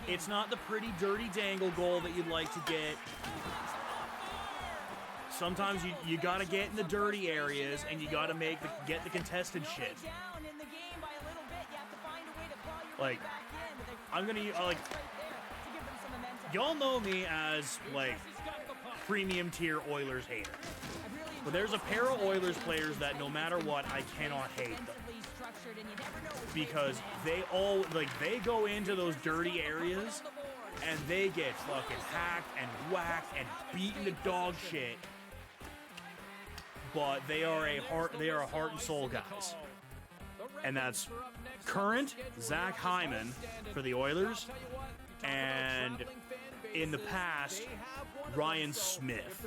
It's not the pretty, dirty dangle goal that you'd like to get. Sometimes you gotta get in the dirty areas, and you gotta get the contested shit. Like, I'm gonna like, y'all know me as like premium tier Oilers hater, but there's a pair of Oilers players that no matter what, I cannot hate them. Because they go into those dirty areas and they get fucking hacked and whacked and beaten to dog shit. But they are a heart and soul guys. And that's current Zach Hyman for the Oilers, and in the past, Ryan Smith.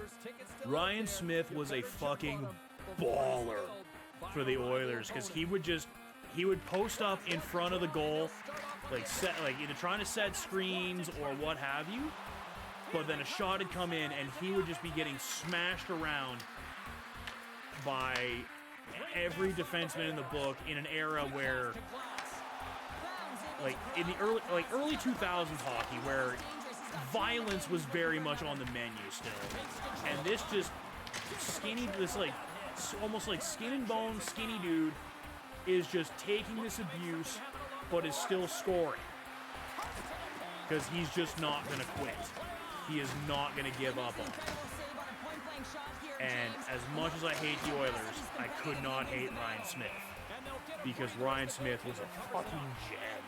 Ryan Smith was a fucking baller for the Oilers because he would post up in front of the goal, like either trying to set screens or what have you, but then a shot would come in and he would just be getting smashed around by every defenseman in the book in an era where, like in the early 2000s hockey, where violence was very much on the menu still, and this just almost like skin and bone skinny dude is just taking this abuse, but is still scoring. Because he's just not going to quit. He is not going to give up on it. And as much as I hate the Oilers, I could not hate Ryan Smith. Because Ryan Smith was a fucking gem.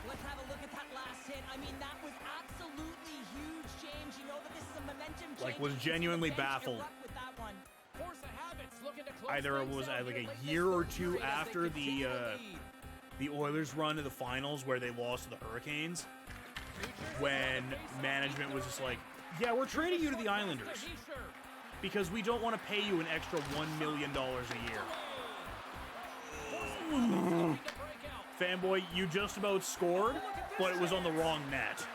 Let's have a look at that last hit. I mean, that was absolutely huge, James. You know that this is a momentum change. Like, was genuinely baffled. Either it was like a year or two after the Oilers run to the finals where they lost to the Hurricanes, when management was just like, yeah, we're trading you to the Islanders because we don't want to pay you an extra $1 million a year. Fanboy, you just about scored, but it was on the wrong net.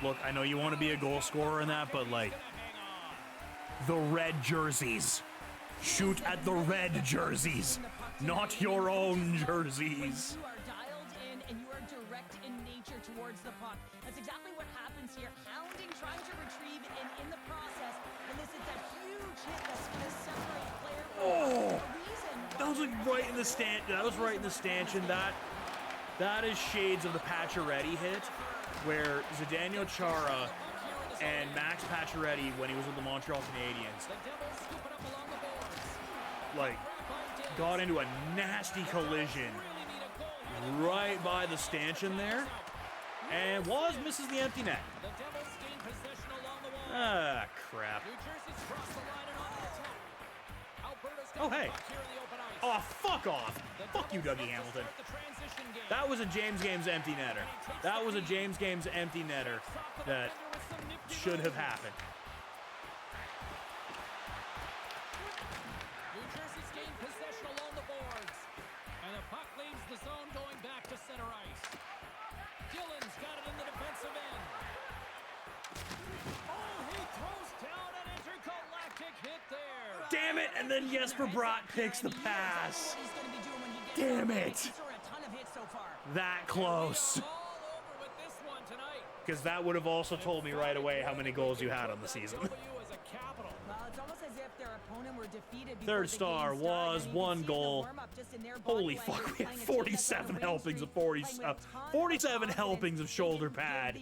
Look, I know you want to be a goal scorer in that, but like, the red jerseys. Shoot at the red jerseys, not your own jerseys. You are dialed in and you are direct in nature towards the puck. That's exactly what happens here. Hounding, trying to retrieve, and in the process, elicits a huge hit that's going to separate player from the reason. That was like right in the stand. That was right in the stanchion. That is shades of the Pacioretty hit, where Zdeno Chara and Max Pacioretty, when he was with the Montreal Canadiens, like, got into a nasty collision right by the stanchion there, and Waz misses the empty net. Ah, crap. Oh, hey. Oh, fuck off. Fuck you, Dougie Hamilton. That was a James Games empty netter. That was a James Games empty netter that should have happened. New Jersey's gained possession along the boards. And the puck leaves the zone going back to center ice. Gillen's got it in the defensive end. Oh, he throws down an intergalactic hit there. Damn it! And then Jesper Bratt picks the pass. Damn it. That close. Because that would have also told me right away how many goals you had on the season. Third star was 1 goal. Holy fuck, we had 47 helpings of 47 helpings of shoulder pad.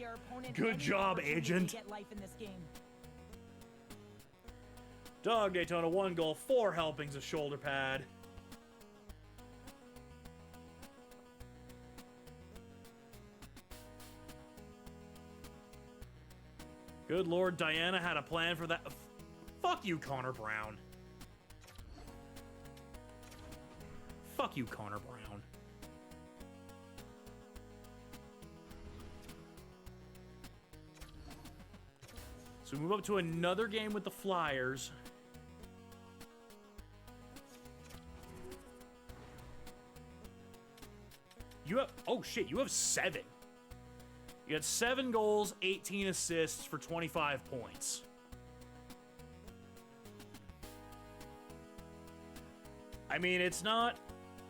Good job, agent. Dog Daytona, 1 goal, 4 helpings of shoulder pad. Good Lord, Diana had a plan for that. Fuck you, Connor Brown. Fuck you, Connor Brown. So we move up to another game with the Flyers. You have, oh shit, you have 7. You had 7 goals, 18 assists for 25 points. I mean, it's not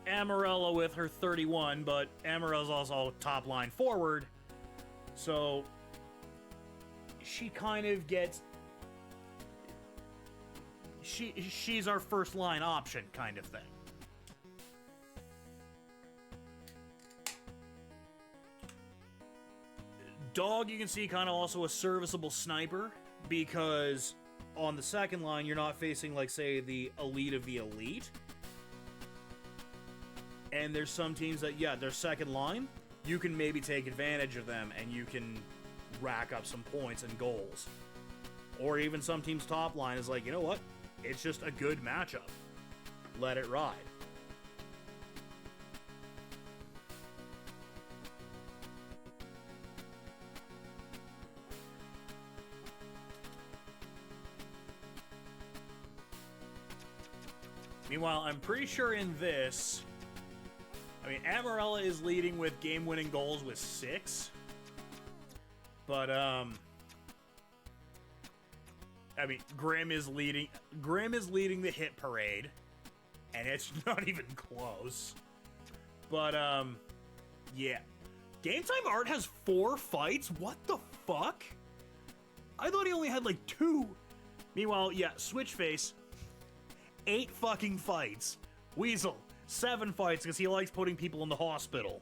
Amarella with her 31, but Amarella's also top line forward. So she kind of gets... She's our first line option kind of thing. Dog, you can see, kind of also a serviceable sniper, because on the second line, you're not facing, like, say, the elite of the elite. And there's some teams that, yeah, their second line, you can maybe take advantage of them, and you can rack up some points and goals. Or even some teams' top line is like, you know what? It's just a good matchup. Let it ride. Meanwhile, I'm pretty sure in this, I mean, Amarella is leading with game-winning goals with 6. But, I mean, Grimm is leading the hit parade, and it's not even close. But, yeah. Game Time Art has 4 fights? What the fuck? I thought he only had, like, 2. Meanwhile, yeah, Switchface, 8 fucking fights. Weasel, 7 fights because he likes putting people in the hospital.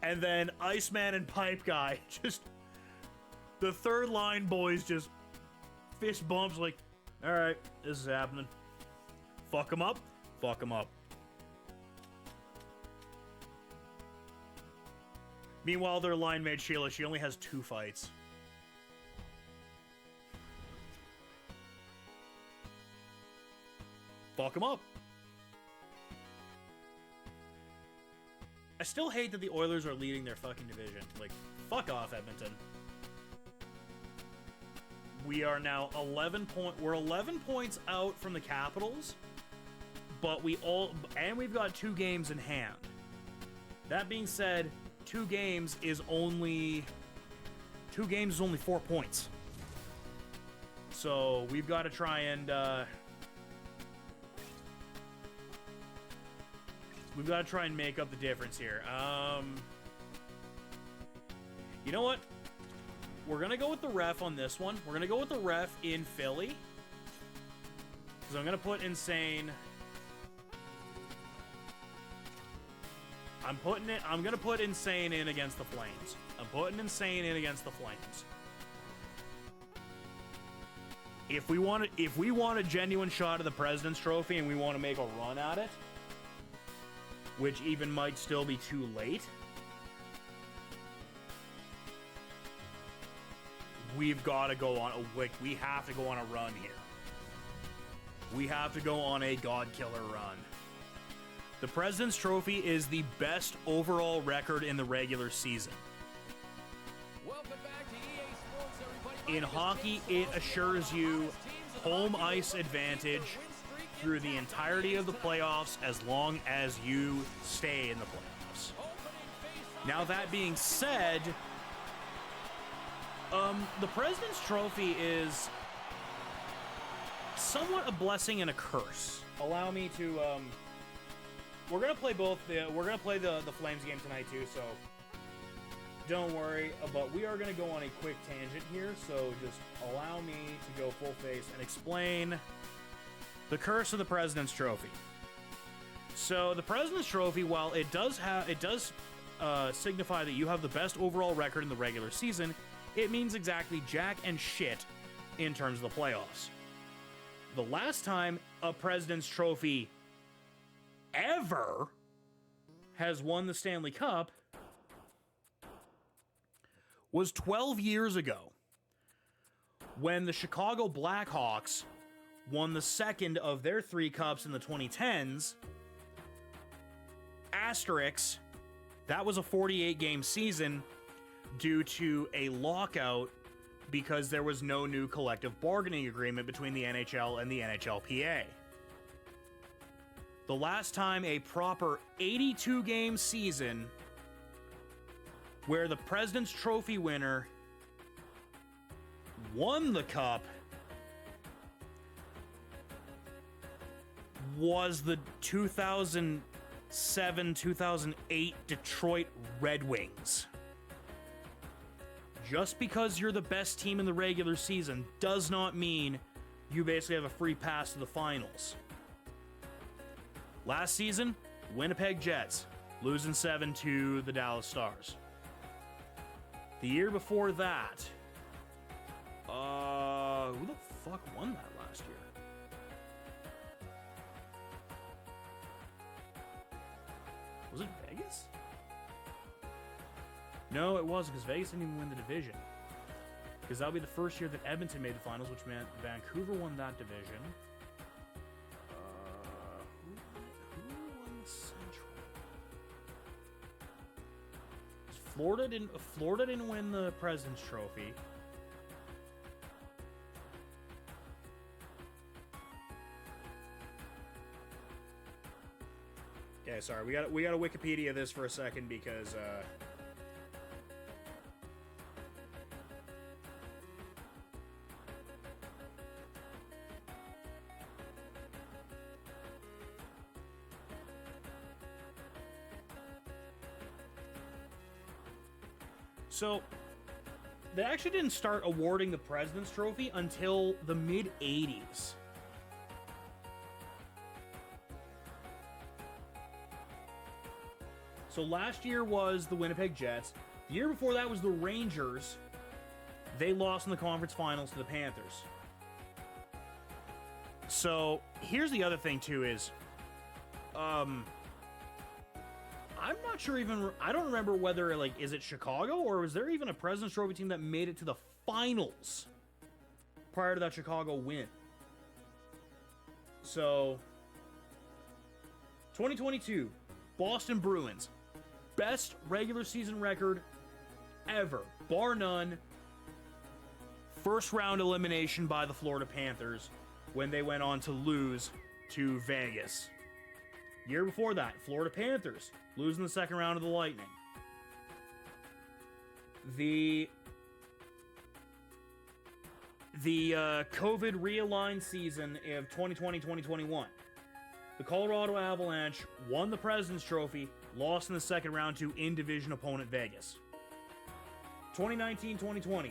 And then Iceman and Pipe Guy, just the third line boys just fist bumps like, all right, this is happening. Fuck him up. Fuck him up. Meanwhile, their line mate Sheila, she only has 2 fights. Fuck him up. I still hate that the Oilers are leading their fucking division. Like, fuck off, Edmonton. We are now 11 points out from the Capitals, but we've got 2 games in hand. That being said, 2 games is only 4 points. So we've got to try and we've got to try and make up the difference here. You know what? We're going to go with the ref on this one. We're going to go with the ref in Philly. Because I'm going to put Insane. I'm going to put Insane in against the Flames. I'm putting Insane in against the Flames. If we want a genuine shot of the President's Trophy and we want to make a run at it, which even might still be too late, we have to go on a run here. We have to go on a God Killer run. The President's Trophy is the best overall record in the regular season. Welcome back to EA Sports, everybody. In hockey, it assures you home ice advantage through the entirety of the playoffs as long as you stay in the playoffs. Now, that being said, the President's Trophy is somewhat a blessing and a curse. Allow me to, we're gonna play we're gonna play the Flames game tonight too, so don't worry, but we are gonna go on a quick tangent here, so just allow me to go full face and explain the curse of the President's Trophy. So the President's Trophy, while it does signify that you have the best overall record in the regular season, it means exactly jack and shit in terms of the playoffs. The last time a President's Trophy ever has won the Stanley Cup was 12 years ago when the Chicago Blackhawks won the second of their 3 cups in the 2010s. Asterisk, that was a 48-game season due to a lockout because there was no new collective bargaining agreement between the NHL and the NHLPA. The last time a proper 82-game season where the President's Trophy winner won the cup was the 2007-2008 Detroit Red Wings. Just because you're the best team in the regular season does not mean you basically have a free pass to the finals. Last season, Winnipeg Jets, losing 7 to the Dallas Stars. The year before that, who the fuck won that last year? Was it Vegas? No, it wasn't, because Vegas didn't even win the division. Because that'll be the first year that Edmonton made the finals, which meant Vancouver won that division. Who won the Central? Florida didn't win the President's Trophy. Okay, sorry, we got to Wikipedia this for a second because so they actually didn't start awarding the President's Trophy until the mid-'80s. So last year was the Winnipeg Jets. The year before that was the Rangers. They lost in the conference finals to the Panthers. So here's the other thing too is, I'm not sure even, I don't remember whether, like, is it Chicago or was there even a President's Trophy team that made it to the finals prior to that Chicago win? So 2022, Boston Bruins. Best regular season record ever, bar none. First round elimination by the Florida Panthers when they went on to lose to Vegas. Year before that, Florida Panthers losing the second round of the Lightning. The COVID realigned season of 2020-2021. The Colorado Avalanche won the President's Trophy, lost in the second round to in-division opponent Vegas. 2019-2020,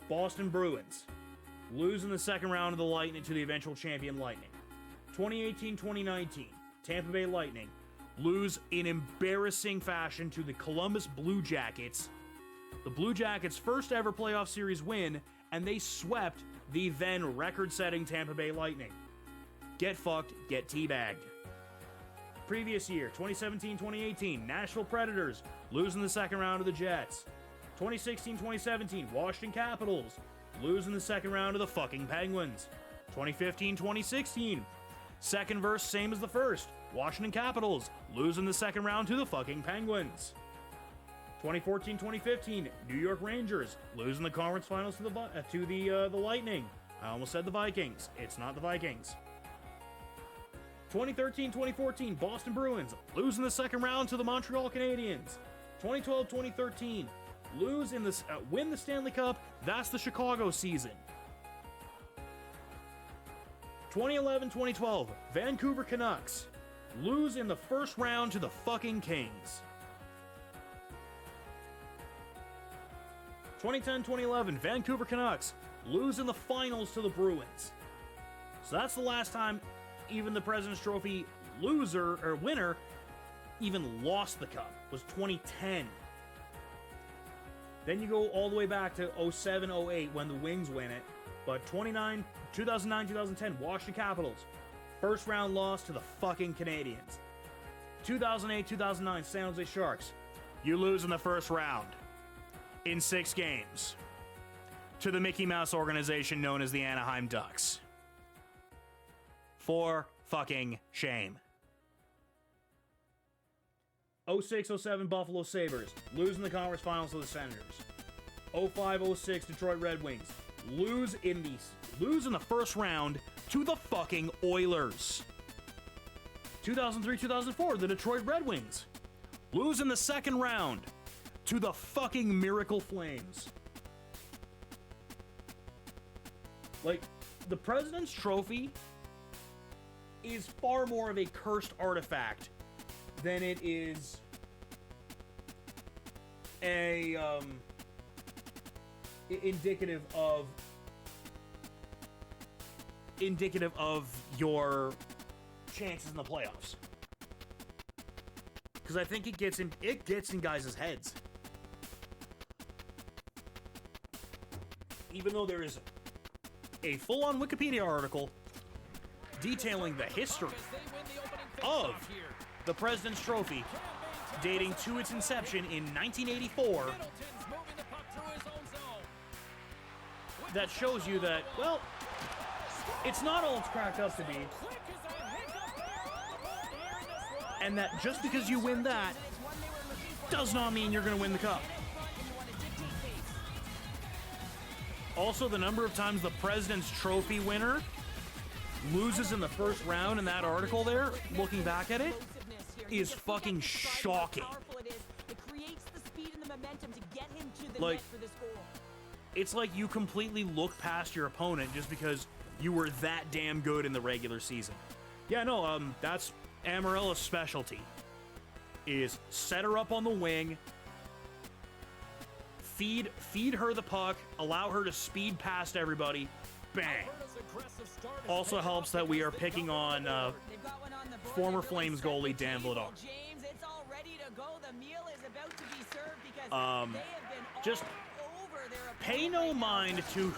Boston Bruins lose in the second round of the Lightning to the eventual champion Lightning. 2018-2019, Tampa Bay Lightning lose in embarrassing fashion to the Columbus Blue Jackets. The Blue Jackets' first ever playoff series win, and they swept the then record-setting Tampa Bay Lightning. Get fucked, get teabagged. Previous year, 2017-2018, Nashville Predators lose in the second round of the Jets. 2016-2017, Washington Capitals lose in the second round of the fucking Penguins. 2015-2016, second verse same as the first, Washington Capitals lose in the second round to the fucking Penguins. 2014-2015, New York Rangers lose in the conference finals to the Lightning. I almost said the Vikings. It's not the Vikings. 2013-2014, Boston Bruins lose in the second round to the Montreal Canadiens. 2012-2013, win the Stanley Cup. That's the Chicago season. 2011-2012, Vancouver Canucks lose in the first round to the fucking Kings. 2010-2011, Vancouver Canucks lose in the finals to the Bruins. So that's the last time even the President's Trophy loser or winner even lost the cup, was 2010. Then you go all the way back to 07-08 when the Wings win it. But 2009-2010, Washington Capitals, first round loss to the fucking Canadiens. 2008-2009, San Jose Sharks, you lose in the first round in 6 games to the Mickey Mouse organization known as the Anaheim Ducks. For fucking shame. 06-07 Buffalo Sabres, losing the conference finals to the Senators. 05-06 Detroit Red Wings, lose in the first round to the fucking Oilers. 2003-2004, the Detroit Red Wings, lose in the second round to the fucking Miracle Flames. Like, the President's Trophy is far more of a cursed artifact than it is a indicative of your chances in the playoffs. Because I think it gets in guys' heads. Even though there is a full-on Wikipedia article detailing the history of the President's Trophy dating to its inception in 1984, that shows you that, well, it's not all it's cracked up to be, and that just because you win that does not mean you're going to win the cup. Also, the number of times the President's Trophy winner loses in the first round in that article there, looking back at it, is fucking shocking. Like, it's like you completely look past your opponent just because you were that damn good in the regular season. Yeah, no, that's Amarella's specialty, is set her up on the wing, feed her the puck, allow her to speed past everybody, bang. Also helps that we are picking on former Flames goalie Dan Vladar. Just pay no mind to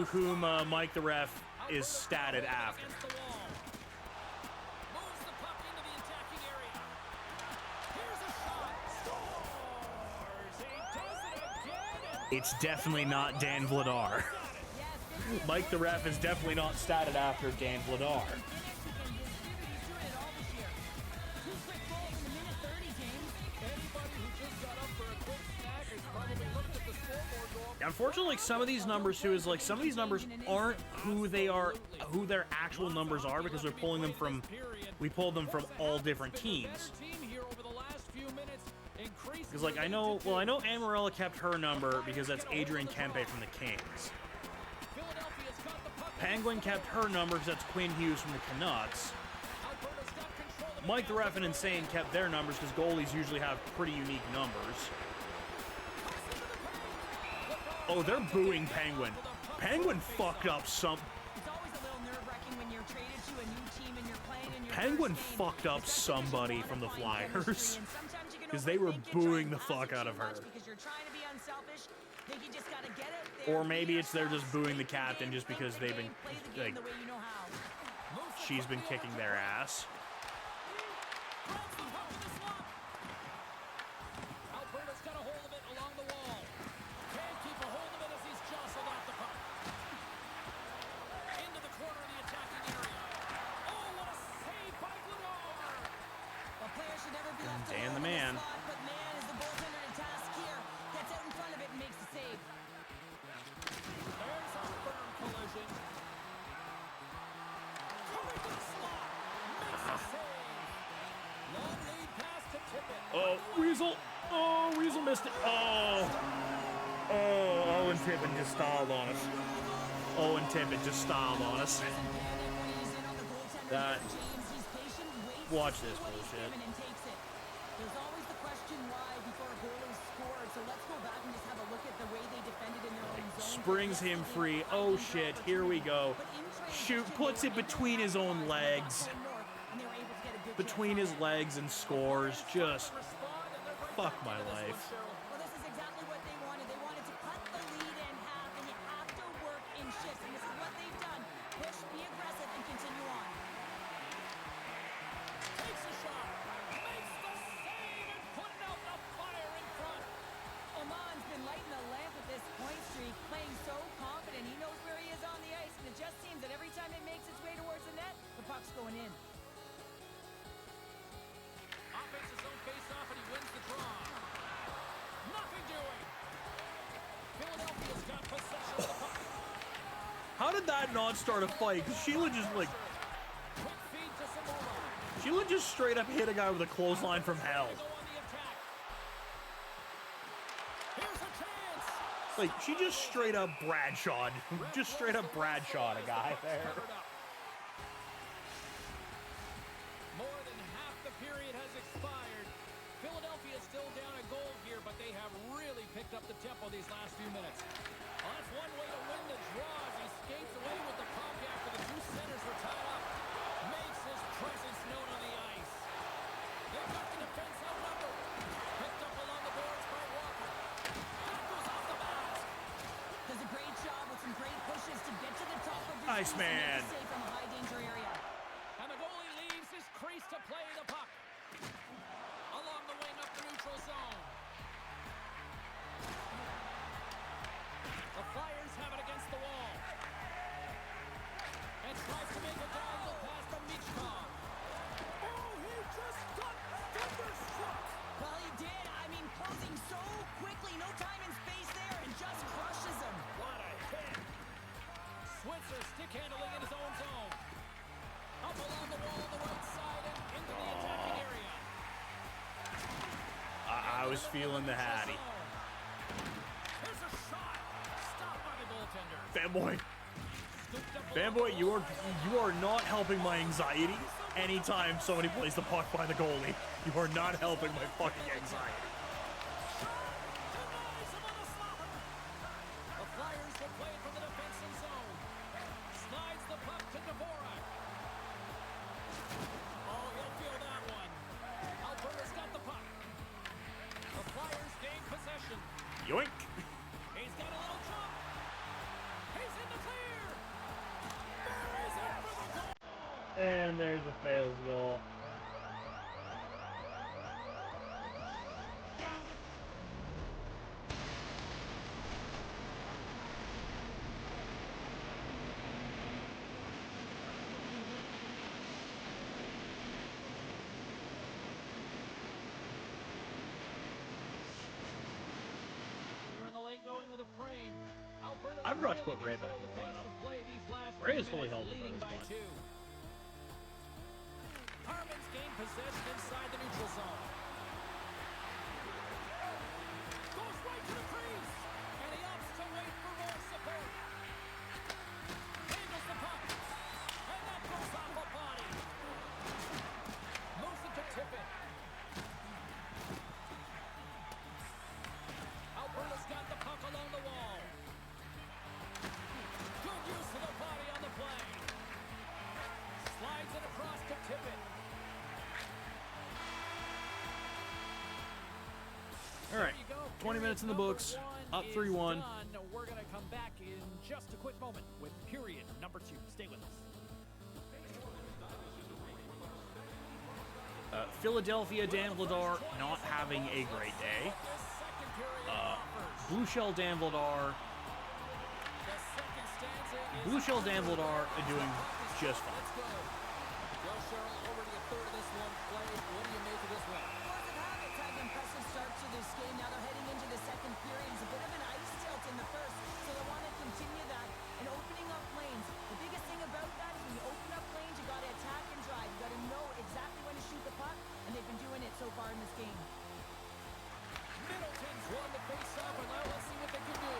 whom Mike the ref is statted after. It's definitely not Dan Vladar. Mike the ref is definitely not statted after Dan Vladar. Unfortunately, some of these numbers too is like some of these numbers aren't who they are, who their actual numbers are, because we're pulling them from, we pulled them from all different teams. Because like I know Amarella kept her number because that's Adrian Kempe from the Kings. Penguin kept her number because that's Quinn Hughes from the Canucks. Mike the Ref and Insane kept their numbers because goalies usually have pretty unique numbers. Oh, they're booing Penguin. Penguin fucked up some. Penguin fucked up somebody from the Flyers. Because they were booing the fuck out of her. Or maybe it's they're just booing the captain just because they've been, like, she's been kicking their ass. Dan the man. Oh, Weasel. Oh, Weasel missed it. Oh. Oh, Owen Tippin just stalled on us. Owen Tippin just stalled on us. That. Watch this bullshit. There's always the question why before a goal is scored. So let's go back and just have a look at the way they defended in their own zone. Springs him free. Oh shit, here we go. Shoot, puts it between his own legs. Between his legs and scores. Just fuck my life. Well, this is exactly what they wanted. They wanted to cut the lead in half, and you have to work in shifts. And this is what they've done. Push, be aggressive, and continue on. Takes a shot, makes the save, and putting out the fire in front. Oman's been lighting the lamp with this point streak, playing so confident. He knows where he is on the ice, and it just seems that every time it makes its way towards the net, the puck's going in. Offense his own face-off, and he wins the draw. Nothing doing. Philadelphia's got possession of the puck. How did that not start a fight? Because Sheila just like... Quick feed to Samoa. Sheila just straight up hit a guy with a clothesline from hell. Go on the attack. Here's a chance. Like, she just straight up Bradshaw'd. Just straight up Bradshaw'd a guy there. Covered up. More than half the period has expired. Philadelphia is still down a goal here, but they have really picked up the tempo these last few minutes. Well, that's one way to win the draw as he skates away with the puck after the two centers were tied up. Makes his presence known on the ice. They've got the defense outnumbered. Picked up along the boards by Walker. That goes off the mask. Does a great job with some great pushes to get to the top of the Nice crease and make man. the save from a high danger area. And the goalie leaves his crease to play the puck. Along the wing up the neutral zone. The Flyers have it against the wall. And tries to make a diagonal pass from Michkov. Oh, he just got thunderstruck. Well, he did. I mean, closing so quickly. No time and space there, and just crushes him. What a hit. Switzer stick handling in his own zone. Up along the wall on the right side and into the attacking area. I was feeling the Hattie. Here's a shot. Stopped by the goaltender. Fanboy. Scooped up Fanboy, you are not helping my anxiety anytime somebody plays the puck by the goalie. You are not helping my fucking anxiety. Denies him on the slapper. The Flyers will play it from the defensive zone. Slides the puck to Dvorak. Oh, he'll feel that one. Alberta's got the puck. The Flyers gain possession. Yoink. He's got a little jump. He's in the clear. Buries it for the goal. And there's a failed goal. We're in the lane going with a frame. Alberta I forgot to put Ray back the in the pace lineup. of play these last Ray few is fully minutes, healthy for leading this by one. 2. Harman's gained possession inside the neutral zone. Goes right to the crease, and he opts to wait for more support. Handles the puck, and that goes off a body. Moves it to Tippett. Alberta's got the puck along the wall. Good use of the body on the play. Slides it across to Tippett. All right. There you go. 20 minutes in the Period books. number Up 1 3-1. is done. We're going to come back in just a quick moment with period number 2. Stay with us. Philadelphia Dan Vladar not having a great day. This second period offers. Blue Shell Dan Vladar. The second stanza is Blue Shell Dan Vladar are doing just fine. Let's go. Joe Sherrill, over to your third of this one. Play. What do you make of this one? Force of Habits had an impressive start to this game. Now they're heading into the second period. It's a bit of an ice tilt in the first, so they want to continue that and opening up lanes. The biggest thing about that is when you open up lanes, you got to attack and drive. You got to know exactly when to shoot the puck, and they've been doing it so far in this game. Middleton's won the face-off, and now let's see what they can do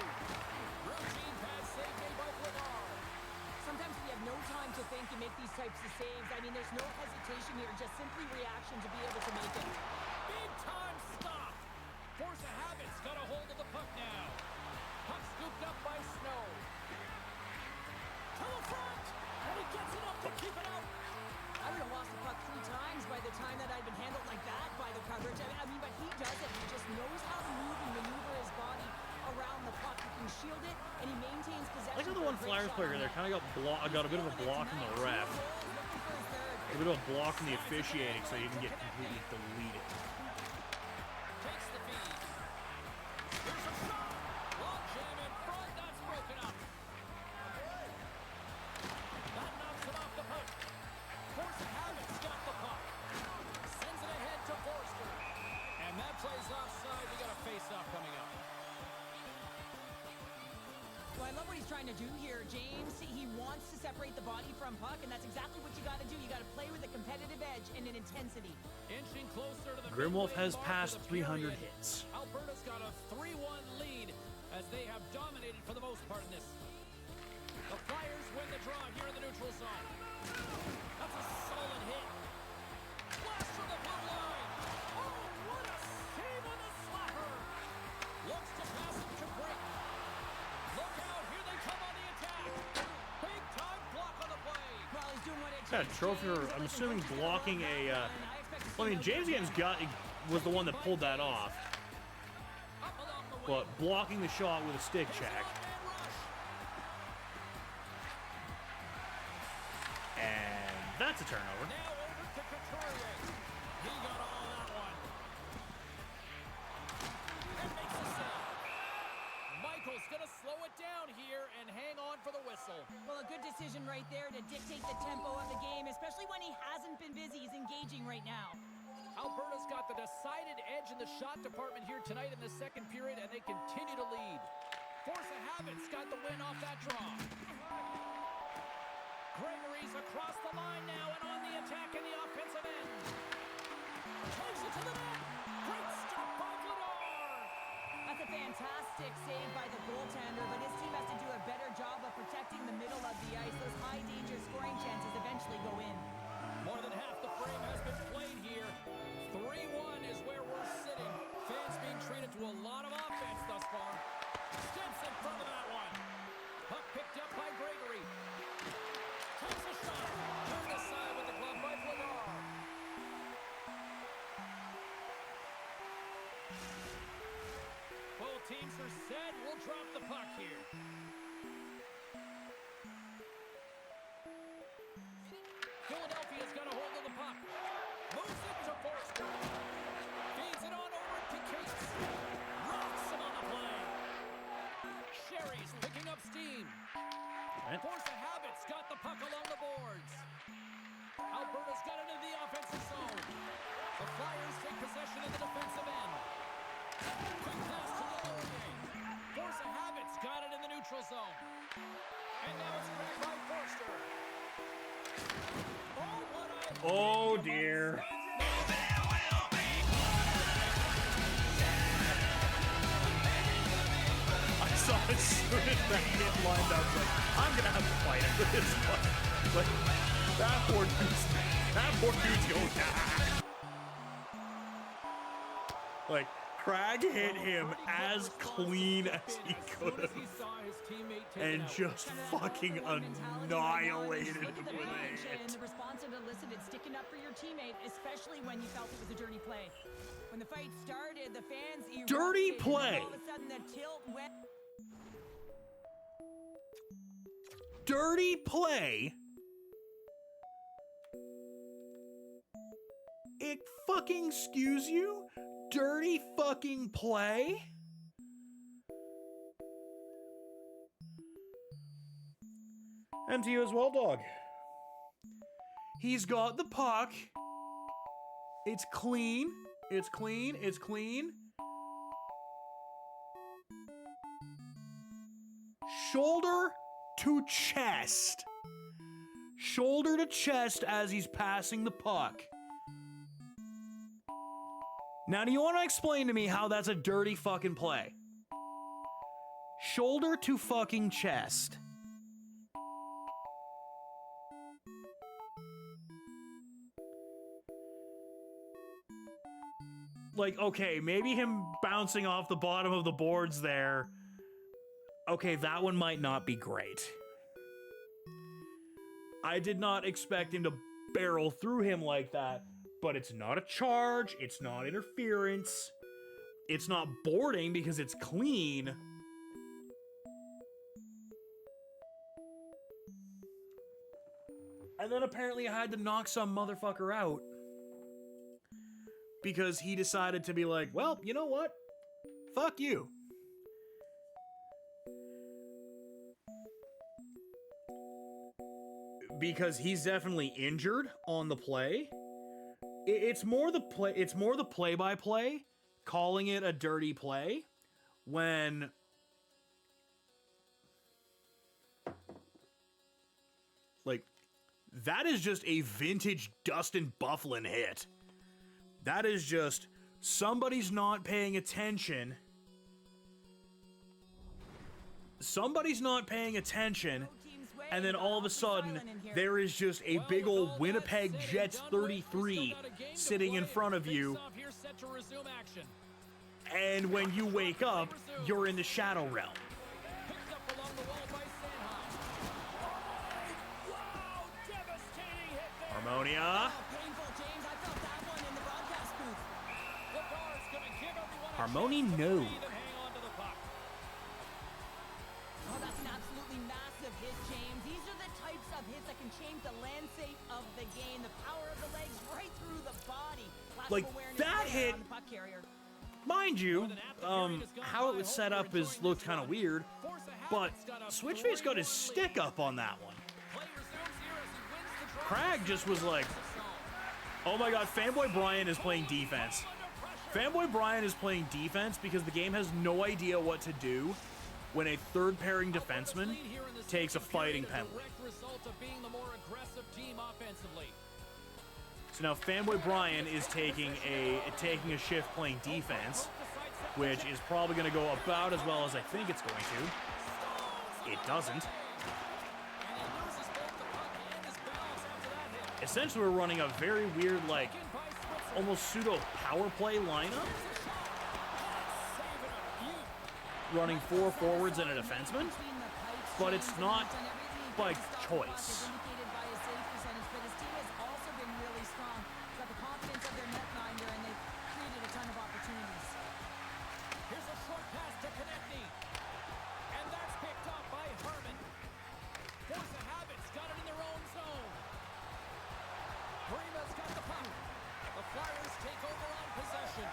these types of saves. I mean, there's no hesitation here, just simply reaction to be able to make it. Big time stop. Force of habit's got a hold of the puck now. Puck scooped up by Snow. To the front, and he gets it up to keep it out. I would have lost the puck 3 times by the time that I'd been handled like that by the coverage. I mean, but he doesn't. He just knows how to move and maneuver his body around the puck. He can shield it, and he maintains possession. I like how the one Flyers player there kind of got a bit of a block from the ref. A bit of a block from the officiating, so he can get completely deleted. Takes the feed. Here's a shot. Long jam in front. That's broken up. That knocks it off the puck. Force of habit's got the puck. Sends it ahead to Forster. And that plays offside. We got a face-off coming up. Well, I love what he's trying to do here, James. He wants to separate the body from puck, and that's exactly what you got to do. You got to play with a competitive edge and an intensity. Inching closer to the Grimwolf midway has mark passed of the 300 period. hits. Alberta's got a 3-1 lead as they have dominated for the most part in this. The Flyers win the draw here in the neutral zone. That's a solid hit. Blast from the blue line. Oh, what a save on the slapper. Looks to pass it to Brick. Look out, here they come on the attack. Big time block on the play. Well, he's doing what it Yeah, takes. trophy. I'm assuming blocking a. Well, I mean, James Gann's was the one that pulled that off, Up along the but wing. blocking the shot with a stick Here's check, a one-man rush. and that's a turnover. Now over to Couturier. He got all that one. And makes the save. Michael's going to slow it down here and hang on for the whistle. Well, a good decision right there to dictate the tempo of the game, especially when he hasn't been busy. He's engaging right now. Alberta's got the decided edge in the shot department here tonight in the second period, and they continue to lead. Force of habit's got the win off that draw. Gregory's across the line now and on the attack in the offensive end. Takes it to the net. Great stop by Vladar. That's a fantastic save by the goaltender, but his team has to do a better job of protecting the middle of the ice. Those high-danger scoring chances eventually go in. More than half the frame has been played here. 3-1 is where we're sitting. Fans being treated to a lot of offense thus far. Steps in front of that one. Puck picked up by Gregory. Takes a shot. Turned aside with the glove by Vladar. Both teams are set. We'll drop the puck here. Philadelphia's got a hold of the puck. Moves it to Forster. Feeds it on over to Cates. Rocks him on the play. Sherry's picking up steam. Right. Force of habit's got the puck along the boards. Alberta's got it into the offensive zone. The Flyers take possession of the defensive end. Quick pass to Laurier. Force of habit's got it in the neutral zone. And now it's grabbed by Forster. Oh dear. I saw as soon as that hit lined up, like, I'm gonna have to fight it with this one. Like, that poor dude's going down. Like, Cragg hit him as clean as he could have. And just fucking annihilated Look him at the with a bench and hit. the response it elicited, sticking up for your teammate, especially when you felt it was a dirty play. When the fight started, the fans erupted, Dirty and then play. all of a sudden the tilt went. Dirty play? It fucking excuse you? Dirty fucking play? And to you as well, dog. He's got the puck. It's clean. It's clean. It's clean. Shoulder to chest. Shoulder to chest as he's passing the puck. Now, do you want to explain to me how that's a dirty fucking play? Shoulder to fucking chest. like, okay, maybe him bouncing off the bottom of the boards there. Okay, that one might not be great. I did not expect him to barrel through him like that, but it's not a charge, it's not interference, it's not boarding because it's clean. And then apparently I had to knock some motherfucker out because he decided to be like, well, you know what? Fuck you. Because he's definitely injured on the play. It's more the play-by-play, calling it a dirty play when like that is just a vintage Dustin Byfuglien hit. That is just somebody's not paying attention. Somebody's not paying attention. And then all of a sudden, there is just a big old Winnipeg Jets 33 sitting in front of you. And when you wake up, you're in the Shadow Realm. Harmonia. Harmony, no. Oh, that's an absolutely massive hit, James. These are the types of hits that can change the landscape of the game. The power of the legs right through the body. Like, that hit, mind you, how it was set up looked kind of weird, but Switchface got his stick up on that one. Cragg just was like, oh my god, Fanboy Brian is playing defense. Fanboy Brian is playing defense because the game has no idea what to do when a third pairing defenseman takes a fighting penalty. So now Fanboy Brian is taking a shift playing defense, which is probably going to go about as well as I think it's going to. It doesn't. Essentially, we're running a very weird, like, almost pseudo power play lineup. Running 4 forwards and a defenseman, but it's not by choice. Here's a short pass to Konechny, and that's picked up by Herman. Force of Habit's got it in their own zone. Prima's got the puck. The Flyers take over on possession.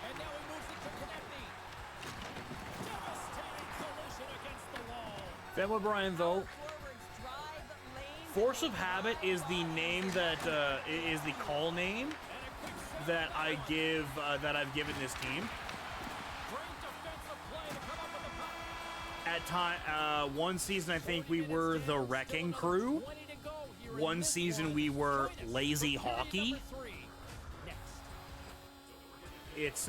And now he moves it to Konechny. Devastating collision against the wall. Fanboy Brian, though, Force of Habit is the name that is the call name that I've given this team. At one season I think we were the Wrecking Crew. One season we were Lazy Hockey. It's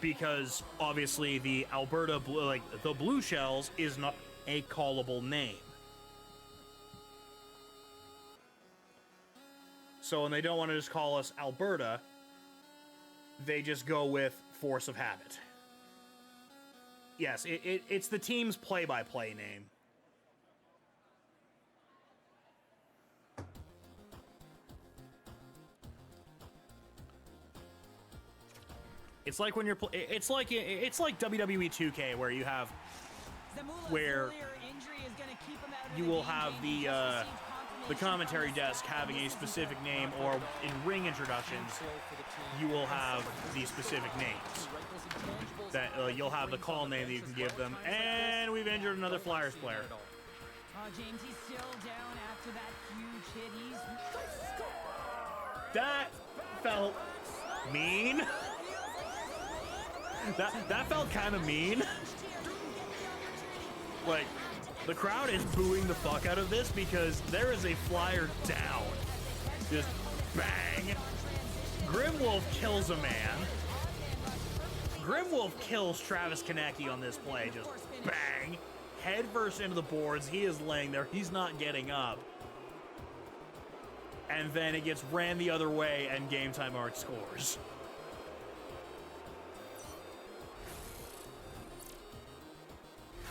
because obviously the Alberta the Blue Shells is not a callable name. So when they don't want to just call us Alberta, they just go with Force of Habit. Yes, it's the team's play-by-play name. It's like when you're it's like WWE 2K where you have you will have the commentary desk having a specific name, or in ring introductions you will have the specific names that you'll have the call name that you can give them. And we've injured another Flyers player. James, he's still down after that huge hit. That felt mean. That felt kind of mean. Like, the crowd is booing the fuck out of this because there is a Flyer down. Just bang. Grimwolf kills a man. Grimwolf kills Travis Konechny on this play. Just bang. Head first into the boards. He is laying there. He's not getting up. and then it gets ran the other way, and Game Time Art scores.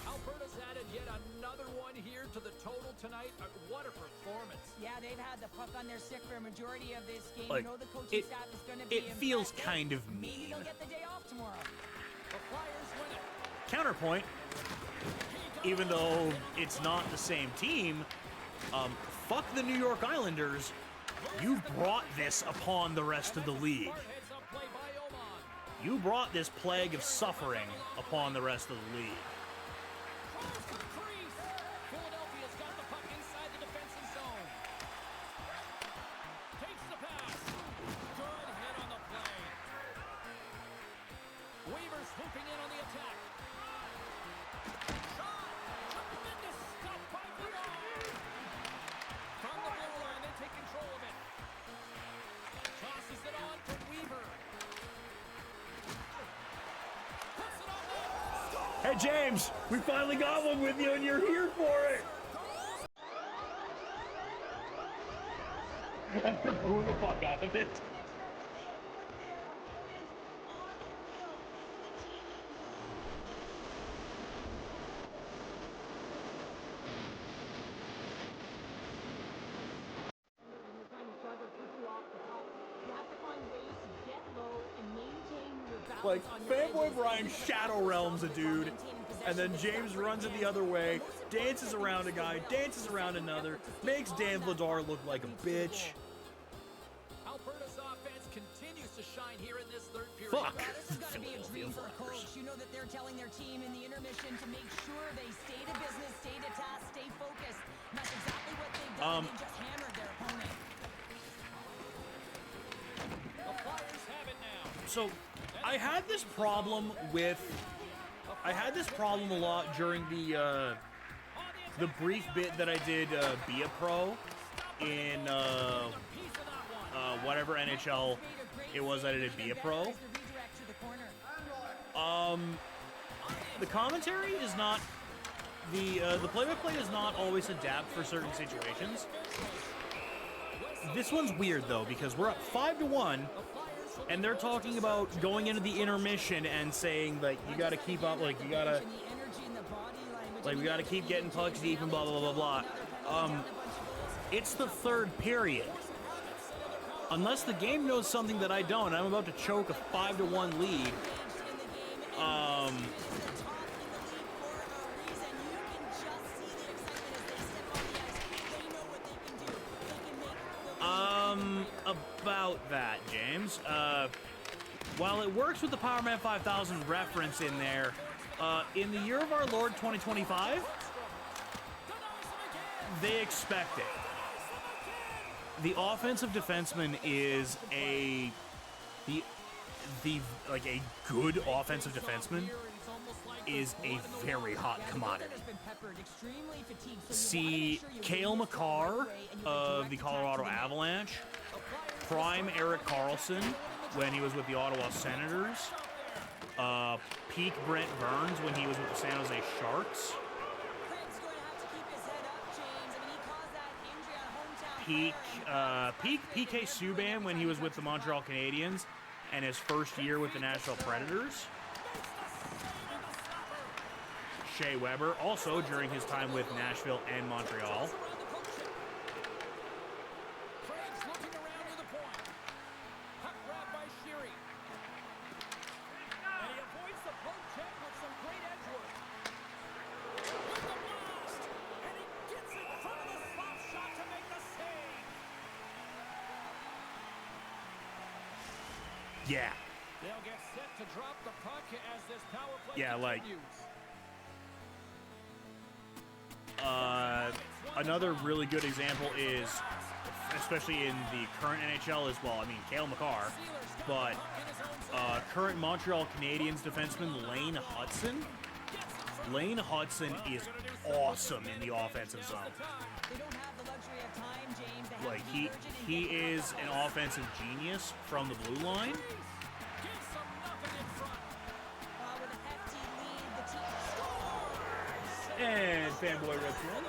Alberta's added yet another one here to the total tonight. What a performance. Yeah, they've had the puck on their stick for a majority of this game. Like, You know the coaching it- staff is going to be it feels impressed. kind of Maybe mean. they'll get the day off tomorrow. The Flyers win it. Counterpoint, even though it's not the same team, fuck the New York Islanders. You brought this upon the rest of the league. Smart heads up play by Oman. You brought this plague of suffering upon the rest of the league. Cross to the crease. Philadelphia's got the puck inside the defensive zone. Takes the pass. Good hit on the play. Weaver's hooping in on the attack. Shot. Tremendous stop by Vidal. From the blue line, they take control of it. Tosses it on to Weaver. Puts it on net. Score! Hey James, we finally got one with you and you're here for it. Who the fuck out of it? Like, fanboy Brian shadow realms a dude, and then James runs it the other way, dances around a guy, dances around another, makes Dan Vladar look like a bitch. Alberta's offense continues to shine here in this third period. Fuck. Well, this has got to be a dream for a Flyers. coach. You know that they're telling their team in the intermission to make sure they stay to business, stay to task, stay focused. And that's exactly what they've done. They just hammered their opponent. The Flyers have it now. So, I had this problem a lot during the brief bit that I did be a pro in whatever NHL it was that I did be a pro. The commentary is not the play-by-play does not always adapt for certain situations. This one's weird though because we're up 5-1. And they're talking about going into the intermission and saying, like, you gotta keep up, like, you gotta, like, we gotta keep getting pucks deep and blah, blah, blah, blah. It's the third period. Unless the game knows something that I don't, I'm about to choke a 5-1 lead. About that, James. While it works with the Powerman 5000 reference in there, in the year of our Lord 2025, they expect it. The offensive defenseman is a good offensive defenseman is a very hot commodity. See Cale Makar of the Colorado Avalanche, prime Erik Karlsson when he was with the Ottawa Senators, peak Brent Burns when he was with the San Jose Sharks, peak PK Subban when he was with the Montreal Canadiens and his first year with the Nashville Predators, Shea Weber also during his time with Nashville and Montreal. Yeah. They'll get set to drop the puck as this power play Yeah, like, continues. another really good example is, especially in the current NHL as well, I mean, Cale Makar, but current Montreal Canadiens defenseman Lane Hudson. Lane Hudson is awesome in the offensive zone. Like, he is an offensive genius from the blue line. And fanboy rips one.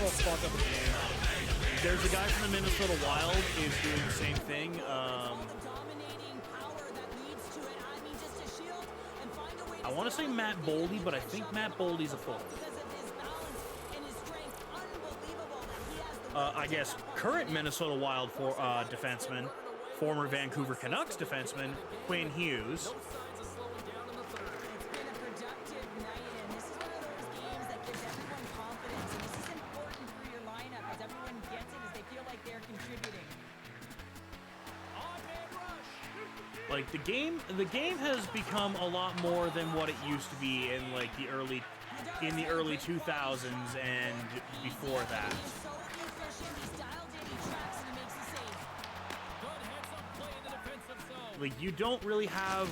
people fuck up the game. There's a guy from the Minnesota Wild is doing the same thing. I want to say Matt Boldy, but I think Matt Boldy's a forward. I guess current Minnesota Wild defenseman, former Vancouver Canucks defenseman, Quinn Hughes. Like the game has become a lot more than what it used to be in like the early 2000s and before that. Like you don't really have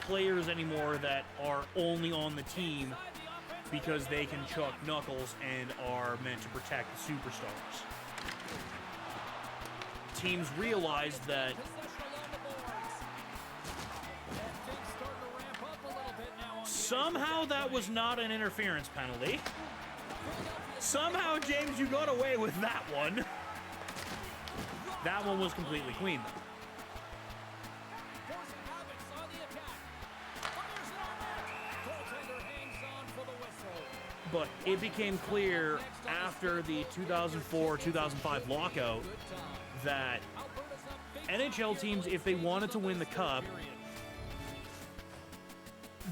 players anymore that are only on the team because they can chuck knuckles and are meant to protect the superstars. Teams realize that somehow that was not an interference penalty. Somehow, James, you got away with that one. That one was completely clean, though. But it became clear after the 2004-2005 lockout that NHL teams, if they wanted to win the cup,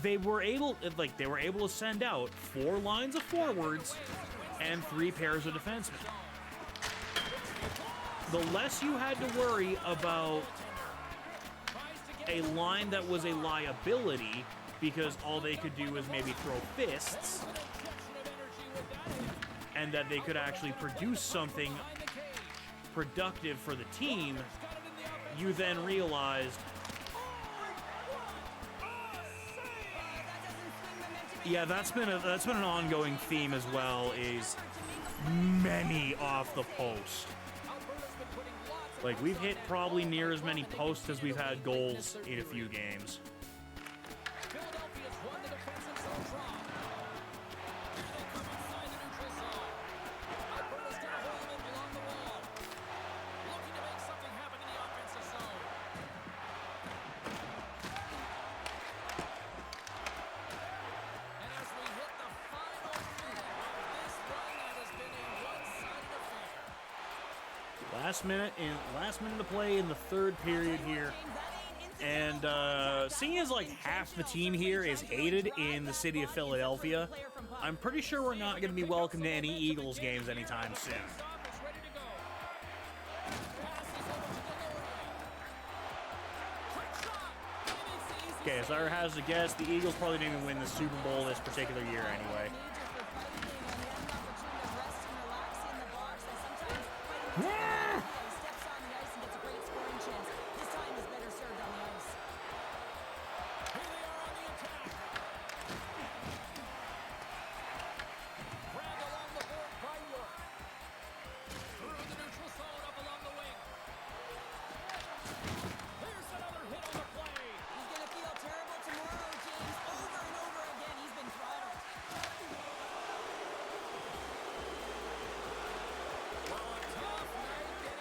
they were able to send out 4 lines of forwards and 3 pairs of defensemen. The less you had to worry about a line that was a liability because all they could do was maybe throw fists, and that they could actually produce something productive for the team, you then realized, yeah, that's been an ongoing theme as well, is many off the post. Like, we've hit probably near as many posts as we've had goals in a few games. Last minute to play in the third period here, and seeing as like half the team here is hated in the city of Philadelphia, I'm pretty sure we're not going to be welcome to any Eagles games anytime soon. Okay, as I has to guess, the Eagles probably didn't even win the Super Bowl this particular year anyway.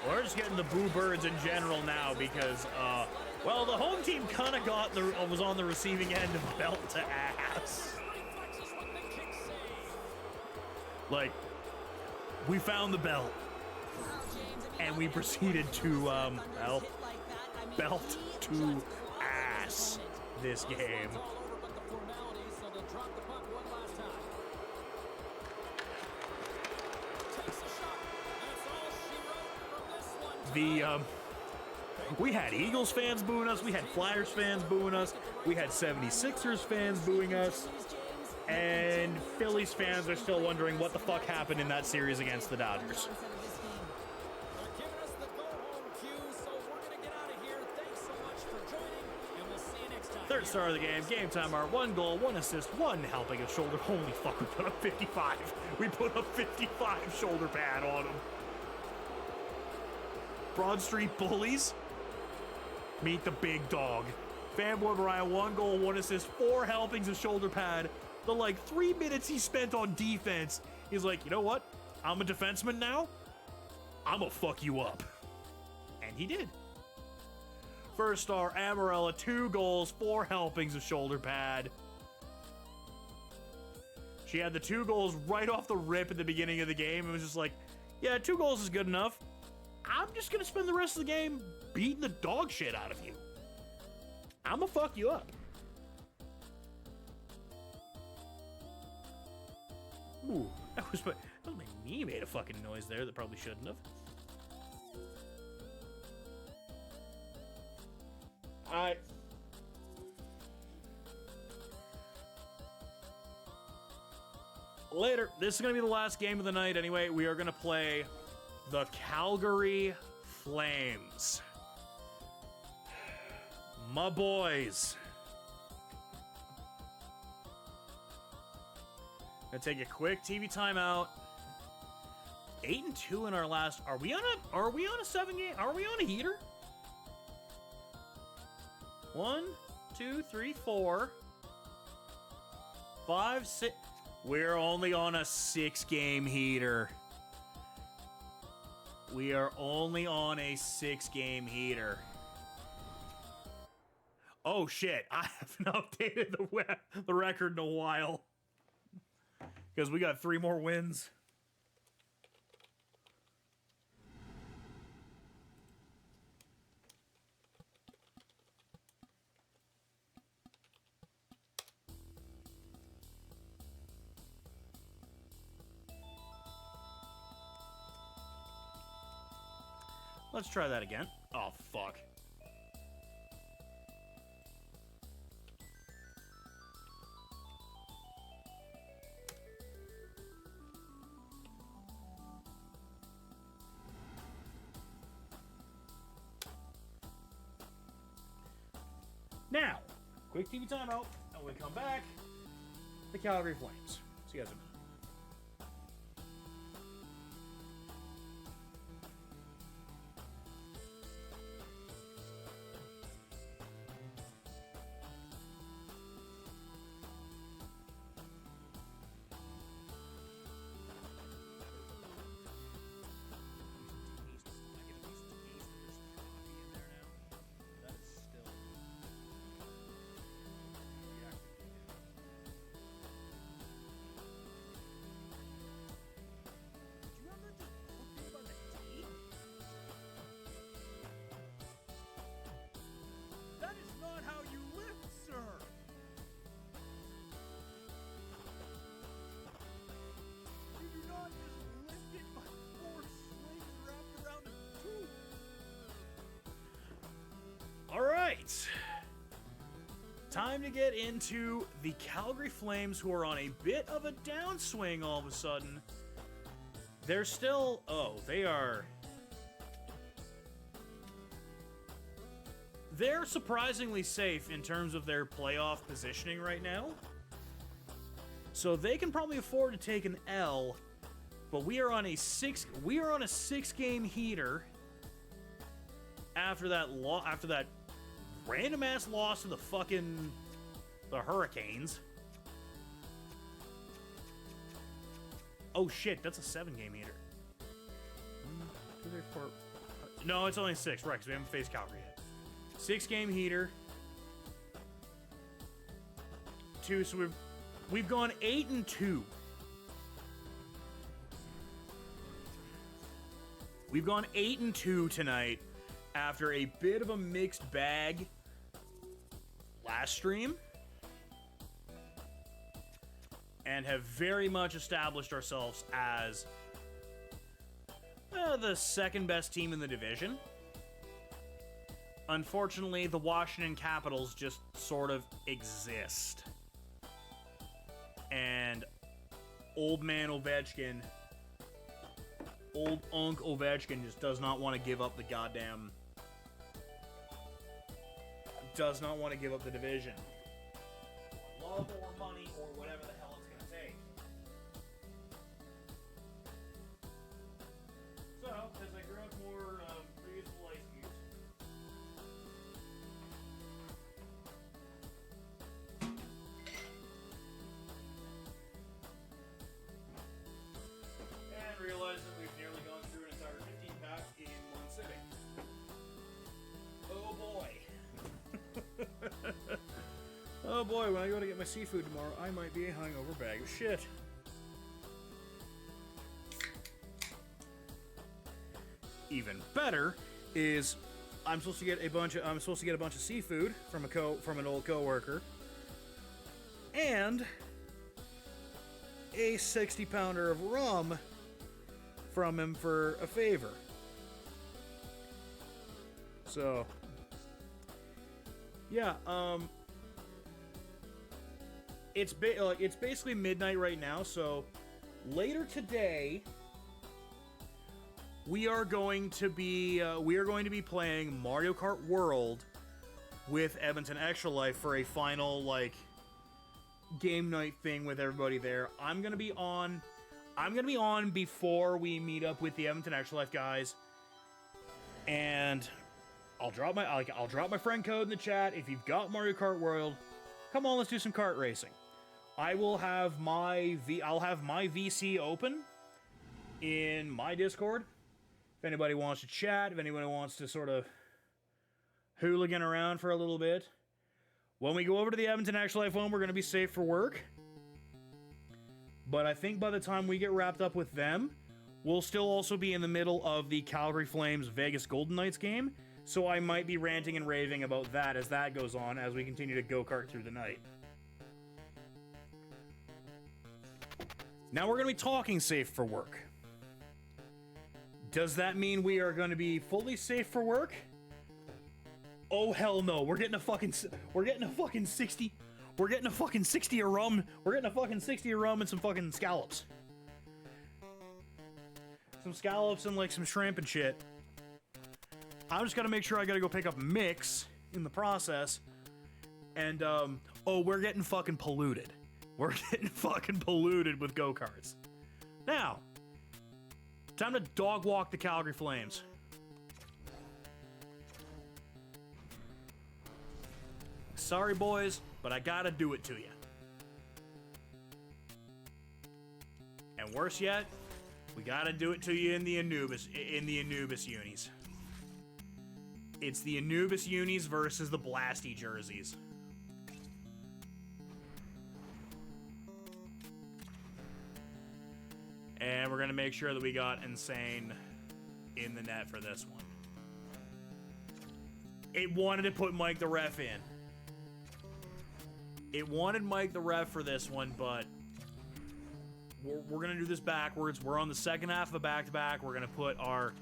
We're just getting the boo birds in general now because, well, the home team kind of was on the receiving end of belt to ass. Like, we found the belt, and we proceeded to, well, belt to ass this game. We had Eagles fans booing us, we had Flyers fans booing us, we had 76ers fans booing us, and Phillies fans are still wondering what the fuck happened in that series against the Dodgers. Third star of the game, game time, our 1 goal, 1 assist, 1 helping a shoulder. Holy fuck, we put up 55. We put up 55 shoulder pad on him. Broad Street Bullies, meet the big dog. Fanboy Mariah, 1 goal, 1 assist, 4 helpings of shoulder pad. The 3 minutes he spent on defense, he's like, you know what? I'm a defenseman now. I'm gonna fuck you up. And he did. First star, Amarella, 2 goals, 4 helpings of shoulder pad. She had the 2 goals right off the rip at the beginning of the game. It was just like, yeah, 2 goals is good enough. I'm just gonna spend the rest of the game beating the dog shit out of you. I'm gonna fuck you up. Ooh, that was my knee made a fucking noise there that probably shouldn't have. Alright. Later. This is going to be the last game of the night anyway. We are going to play the Calgary Flames. My boys. Gonna take a quick TV timeout. 8-2 in our last. Are we on a 7 game? Are we on a heater? 1, 2, 3, 4, 5, 6. We're only on a 6-game heater. We are only on a 6-game heater. Oh shit! I haven't updated the record in a while because we got 3 more wins. Let's try that again. Oh, fuck. Now, quick TV timeout, and when we come back, the Calgary Flames. See you guys in a minute. That is not how you lift, sir! You do not just lift it by 4 slings wrapped around a tooth! Alright. Time to get into the Calgary Flames, who are on a bit of a downswing all of a sudden. They're still... Oh, they are... They're surprisingly safe in terms of their playoff positioning right now. So they can probably afford to take an L, but we are on a 6-game heater after that random ass loss to the Hurricanes. Oh shit, that's a 7-game heater. 1, 2, 3, 4. No, it's only 6, right, because we haven't faced Calgary yet. 6-game heater. 2, so we've gone 8-2. We've gone 8-2 tonight after a bit of a mixed bag last stream, and have very much established ourselves as the 2nd best team in the division. Unfortunately, the Washington Capitals just sort of exist. And old man Ovechkin, old Unk Ovechkin just does not want to give up the goddamn... Does not want to give up the division. Love or money or whatever the hell it's going to take. So, as I grew up more reusable ice cubes, and Oh boy, when I go to get my seafood tomorrow, I might be a hungover bag of shit. Even better is I'm supposed to get a bunch of seafood from an old coworker and a 60-pounder of rum from him for a favor. So yeah, it's basically midnight right now, so later today we are going to be playing Mario Kart World with Edmonton Extra Life for a final game night thing with everybody there. I'm gonna be on before we meet up with the Edmonton Extra Life guys, and I'll drop my friend code in the chat. If you've got Mario Kart World, come on, let's do some kart racing. I'll have my VC open in my Discord. If anybody wants to chat, if anybody wants to sort of hooligan around for a little bit. When we go over to the Edmonton Extra Life one, we're going to be safe for work. But I think by the time we get wrapped up with them, we'll still also be in the middle of the Calgary Flames Vegas Golden Knights game. So I might be ranting and raving about that as that goes on, as we continue to go-kart through the night. Now we're going to be talking safe for work. Does that mean we are going to be fully safe for work? Oh hell no! We're getting a fucking 60 of rum. We're getting a fucking 60 of rum and some fucking scallops. Some scallops and like some shrimp and shit. I'm just gotta make sure I gotta go pick up Mix in the process. And, we're getting fucking polluted. We're getting fucking polluted with go-karts. Now, time to dog walk the Calgary Flames. Sorry, boys, but I gotta do it to you. And worse yet, we gotta do it to you in the Anubis unis. It's the Anubis unis versus the Blasty jerseys. And we're gonna make sure that we got Insane in the net for this one. It wanted to put Mike the Ref in. It wanted Mike the Ref for this one, but we're gonna do this backwards. We're on the second half of a back-to-back. We're gonna put our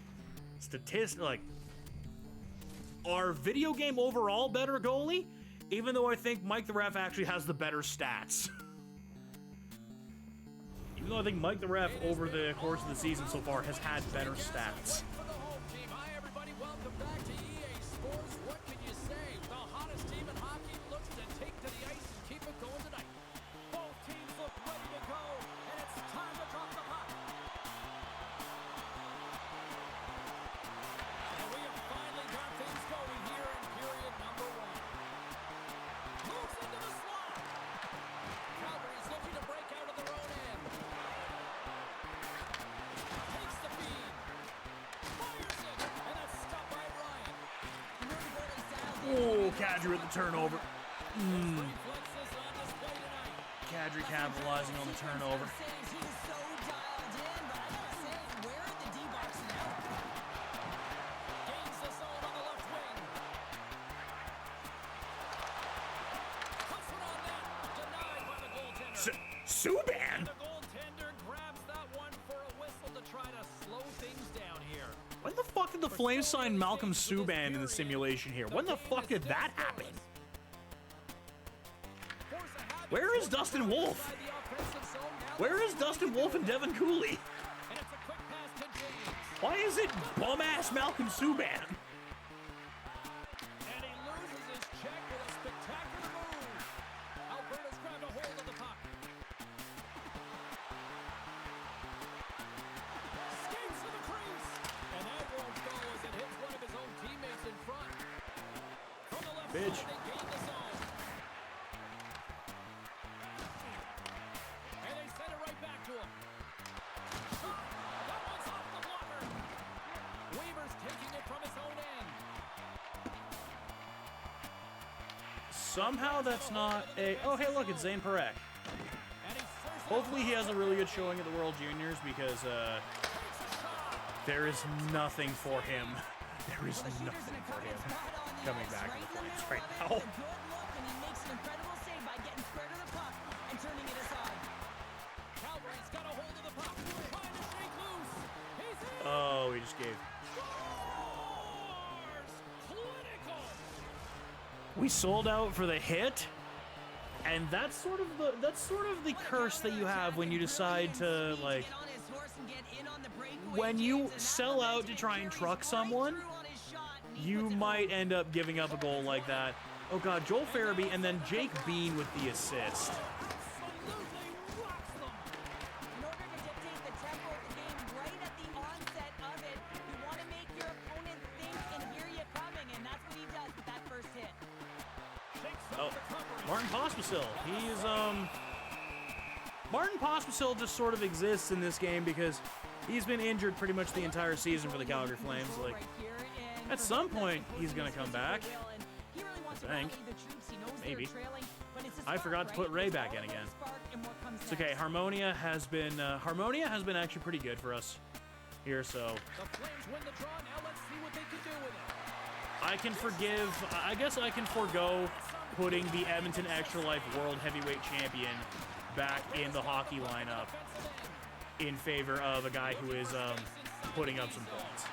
our video game overall better goalie, even though I think Mike the Ref actually has the better stats. Even though I think Mike the Ref over the course of the season so far has had better stats. Hi everybody, welcome back to EA Sports. What can you say? The hottest team in hockey looks to take to the ice and keep it going tonight. Both teams look ready to go, and it's time to drop the puck. And we have finally got things going here in period number one. Moves into the slot. Calgary's looking to break out of their own end. Takes the feed. Fires it. And that's stopped by Ryan. Oh, Kadri with the turnover. Reflexes on display tonight. Kadri capitalizing on the turnover. He's so dialed in, but I gotta say, where are the D-backs now? Gains the zone on the left wing. Puts it on net. Denied by the goaltender. Subban? The goaltender grabs that one for a whistle to try to slow things down here. When the fuck did the Flames sign Malcolm Subban in the simulation here? When the fuck did that happen? Where is Dustin Wolf? Where is Dustin Wolf and Devin Cooley? And it's a quick pass to James. Why is it bum-ass Malcolm Subban? And he loses his check with a spectacular move. Alberta's grabbed a hold of the puck. Skates to the crease. And that won't go as it hits one of his own teammates in front. From the left Bitch. side, they gain the zone. And they send it right back to him. Shot. That one's off the blocker. Weaver's taking it from his own end. Somehow that's not a... Oh, hey, look, it's Zane Perek. Hopefully he has a really good showing at the World Juniors because there is nothing for him. There is nothing for him coming back to the Flames right now. Oh, he just gave. We sold out for the hit, and that's sort of the curse that you have when you decide to, like, when you sell out to try and truck someone, you might end up giving up a goal like that. Oh God, Joel Farabee and then Jake Bean with the assist. Martin Pospisil. He's Martin Pospisil just sort of exists in this game because he's been injured pretty much the entire season for the Calgary Flames. Like, at some point he's gonna come back. I think. Maybe. I forgot to put Ray back in again. It's okay. Harmonia has been actually pretty good for us here, so I can forgive. I guess I can forego putting the Edmonton Extra Life World Heavyweight Champion back in the hockey lineup in favor of a guy who is putting up some points.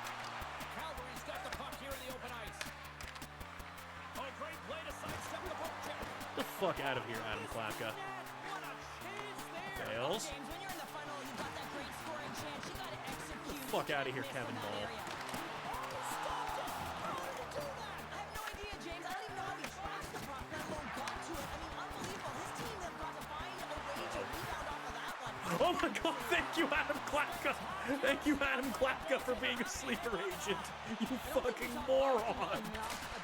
Get the fuck out of here, Adam Klapka. Fails. Get the fuck out of here, Kevin Ball. Oh my God, thank you, Adam Klapka. Thank you, Adam Klapka, for being a sleeper agent. You fucking moron. About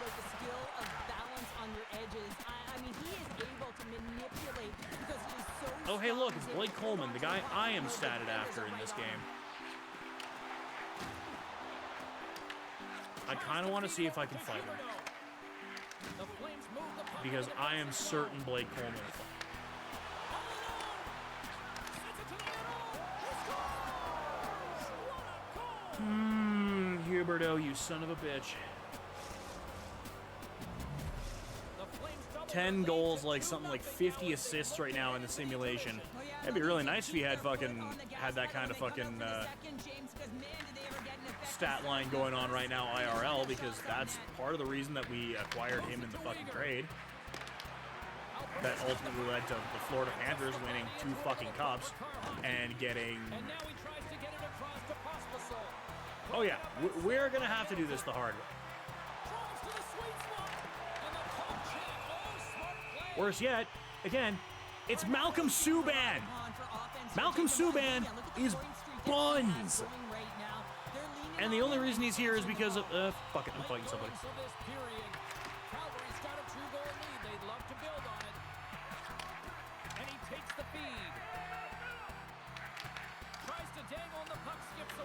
the skill of balance on your edges. I mean, he is able to manipulate because he is so... Oh, hey, look, it's Blake Coleman, the guy I am statted after in this game. I kind of want to see if I can fight him. Because I am certain Blake Coleman will fight. Huberto, you son of a bitch. 10 goals, like something like 50 assists right now in the simulation. That'd be really nice if you had that kind of fucking stat line going on right now IRL, because that's part of the reason that we acquired him in the fucking trade. That ultimately led to the Florida Panthers winning 2 fucking cups and getting... Oh yeah, we're gonna have to do this the hard way. Worse yet, again, it's Malcolm Subban. Malcolm Subban is buns. And the only reason he's here is because of, fuck it, I'm fighting somebody.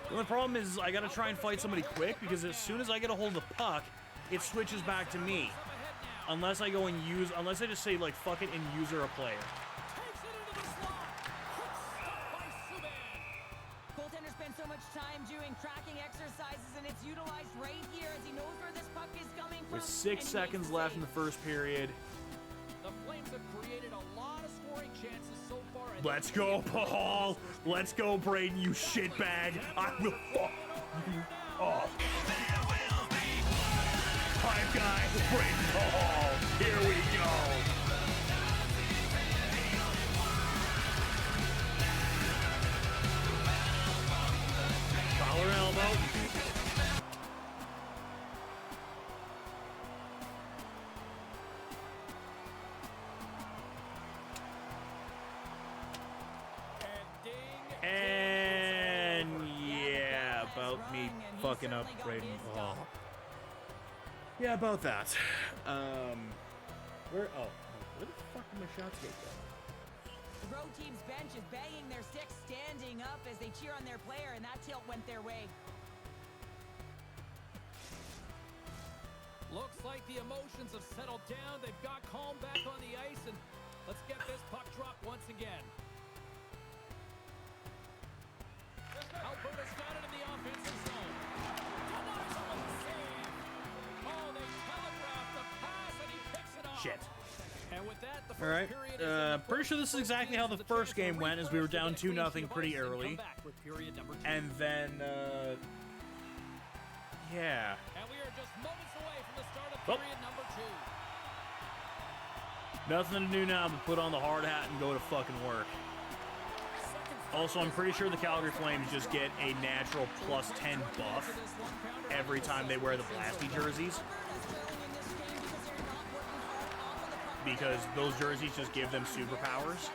The only problem is I gotta try and fight somebody quick, because as soon as I get a hold of the puck, it switches back to me. Unless I go and unless I just say, like, fuck it and user a player. Goaltender spends so much time doing tracking exercises, and it's utilized right here as he knows where this puck is coming from. With 6 seconds left in the first period. The Flames have created a lot of scoring chances so far. Let's go, Paul! Let's go, Braden, you shitbag! I will fuck you up! Five guys, Braden Paul! Here we go! Collar elbow. And yeah, about me fucking up Braden Paul. Yeah, about that. Where the fuck did my shots get go? The road team's bench is banging their sticks, standing up as they cheer on their player, and that tilt went their way. Looks like the emotions have settled down. They've got calm back on the ice, and let's get this puck dropped once again. Alberta's got it in the offensive zone. Denies him with the save. Oh, they telegraphed the pass, and he picks it off. Shit. And with that, the first All right. period is in the Pretty sure this is exactly how the first game went, as we were down 2-0 pretty Come early. back with period number 2. And then, yeah. And we are just moments away from the start of Oh. period number 2. Nothing to do now but put on the hard hat and go to fucking work. Also, I'm pretty sure the Calgary Flames just get a natural plus 10 buff every time they wear the Blasty jerseys. Because those jerseys just give them superpowers.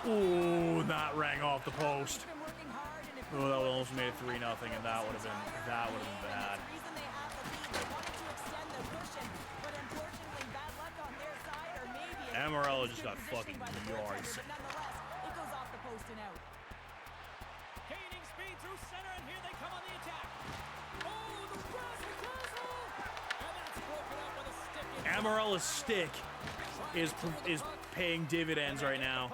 Ooh, that rang off the post. Oh, that would almost made it 3-0, and that would have been bad. Amarillo just got fucking yards. Gaining speed through center, and here they come on the attack. Oh, the razzle-dazzle! And that's broken up with a stick. Amarella's stick is paying dividends right now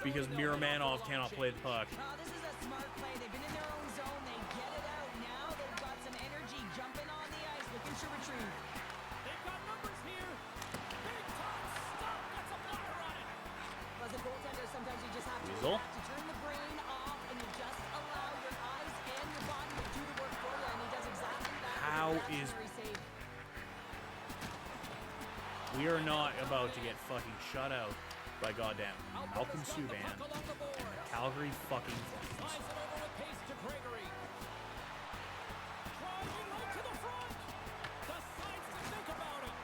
because Miramanov cannot play the puck. This is a smart play. They've been in their own zone. They get it out. Now they've got some energy jumping on the ice, looking to retrieve. They've got numbers here. Big time stop. Gets a blocker on it. As a goaltender, sometimes you just have to Weasel. react. You turn the brain off, and you just allow your eyes and your body to do the work for you, and he does exactly that. How is... Save. We are not about to get fucking shut out by goddamn Malcolm Subban, Calgary fucking Flames. Slides it over with pace to Gregory. Driving right to the front. Decides to think about it.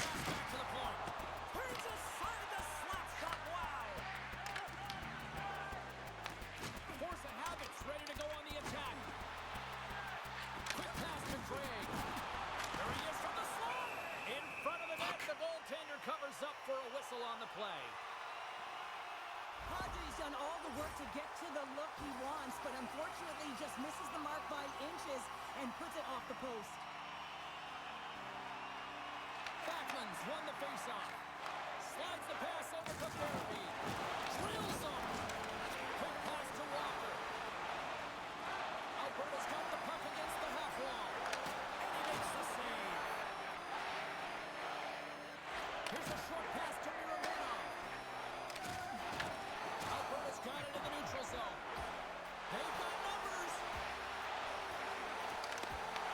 Pass back to the point. Turns aside the slap shot. Wow. Force of habits ready to go on the attack. Quick pass to Craig. There he is from the slot. In front of the net, the goaltender covers up for a whistle on the play. Padres done all the work to get to the look he wants, but unfortunately just misses the mark by inches and puts it off the post. Backman's won the faceoff. Slides the pass over to Barabee. Drills him. Quick pass to Walker. Alberta's got the puck against the half wall. And he makes the save. Here's a short pass to Miramanov. Alberta's got it in the neutral zone. They've got numbers.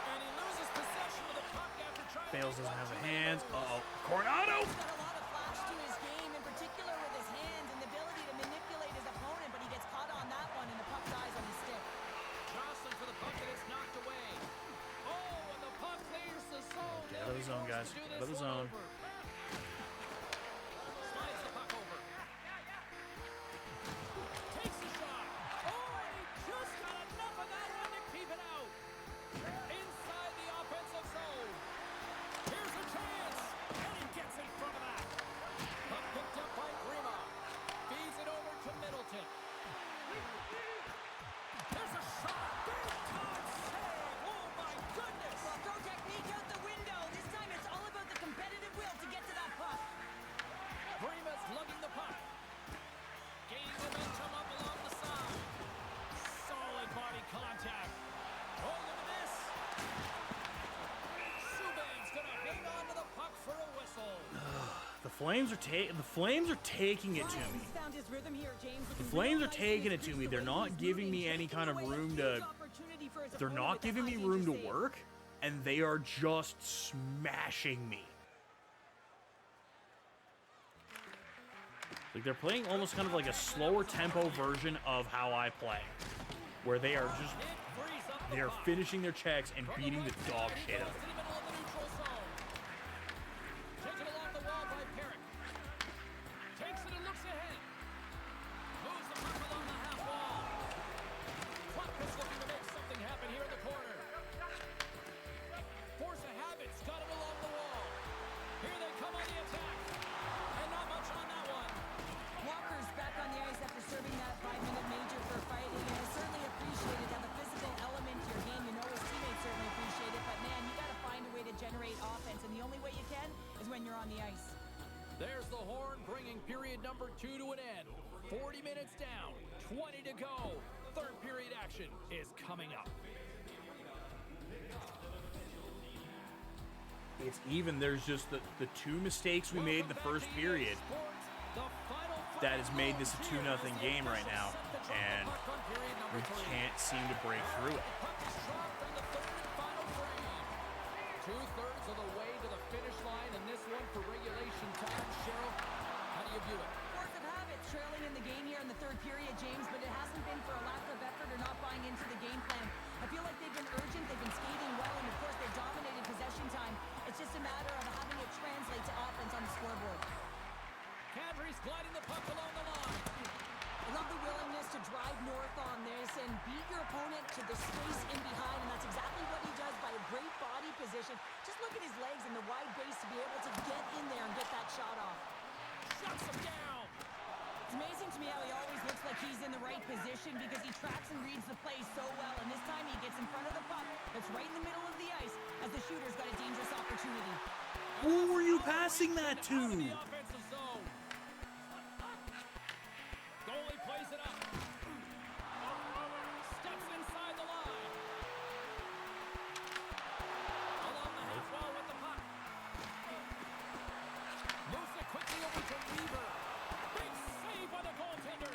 And he loses possession of the puck after trying Bales to doesn't have the punch it in. hands. Uh-oh. Coronado! He's got a lot of flash to his game, in particular with his hands and the ability to manipulate his opponent, but he gets caught on that one and the puck dies on his stick. Jostling for the puck and it's knocked away. Oh, and the puck clears the zone. Get out of the zone, guys. Get out of the zone. Slides the puck over. Takes the shot. Oh, and he just got enough of that one to keep it out. Inside the offensive zone. Here's a chance. And he gets in front of that. Puck picked up by Grima. Feeds it over to Middleton. There's a shot. Big time save. Oh, my goodness. Well, throw technique out the window. This time it's all about the competitive will to get to that puck. Grima's lugging the puck. Gaining momentum up along the side. Solid body contact. Oh, look at this. Subban's gonna hang on to the puck for a whistle. The Flames are taking it to me. He's found his rhythm here, James. The Flames are taking it to me. They're not giving me any kind of room to... They're not giving me room to work, and they are just smashing me. Like, they're playing almost kind of like a slower tempo version of how I play, where they are just... They are finishing their checks and beating the dog shit out of them. Taken along the wall by Perrick. Takes it and looks ahead. Moves the puck along the when you're on the ice. There's the horn, bringing period number 2 to an end. 40 minutes down, 20 to go. Third period action is coming up. It's even. There's just the two mistakes we made in the first period that has made this a 2-0 game right now, and we can't seem to break through it. Two-thirds of the way to the finish line, and this one for regulation time. Cheryl, how do you view it? Force of habit trailing in the game here in the third period, James, but it hasn't been for a lack of effort or not buying into the game plan. I feel like they've been urgent, they've been skating well, and of course they've dominated possession time. It's just a matter of having it translate to offense on the scoreboard. Kadri's gliding the puck along the line. I love the willingness to drive north on this and beat your opponent to the space in behind, and that's exactly what he does by a great body position. Just look at his legs and the wide base to be able to get in there and get that shot off. Shuts him down. It's amazing to me how he always looks like he's in the right position because he tracks and reads the play so well, and this time he gets in front of the puck that's right in the middle of the ice as the shooter's got a dangerous opportunity. Who were you passing that Out of the to? offensive zone. Goalie plays it up. Steps inside the line. Along the half wall with the puck. Moves it quickly over to Weaver. Big save by the goaltender.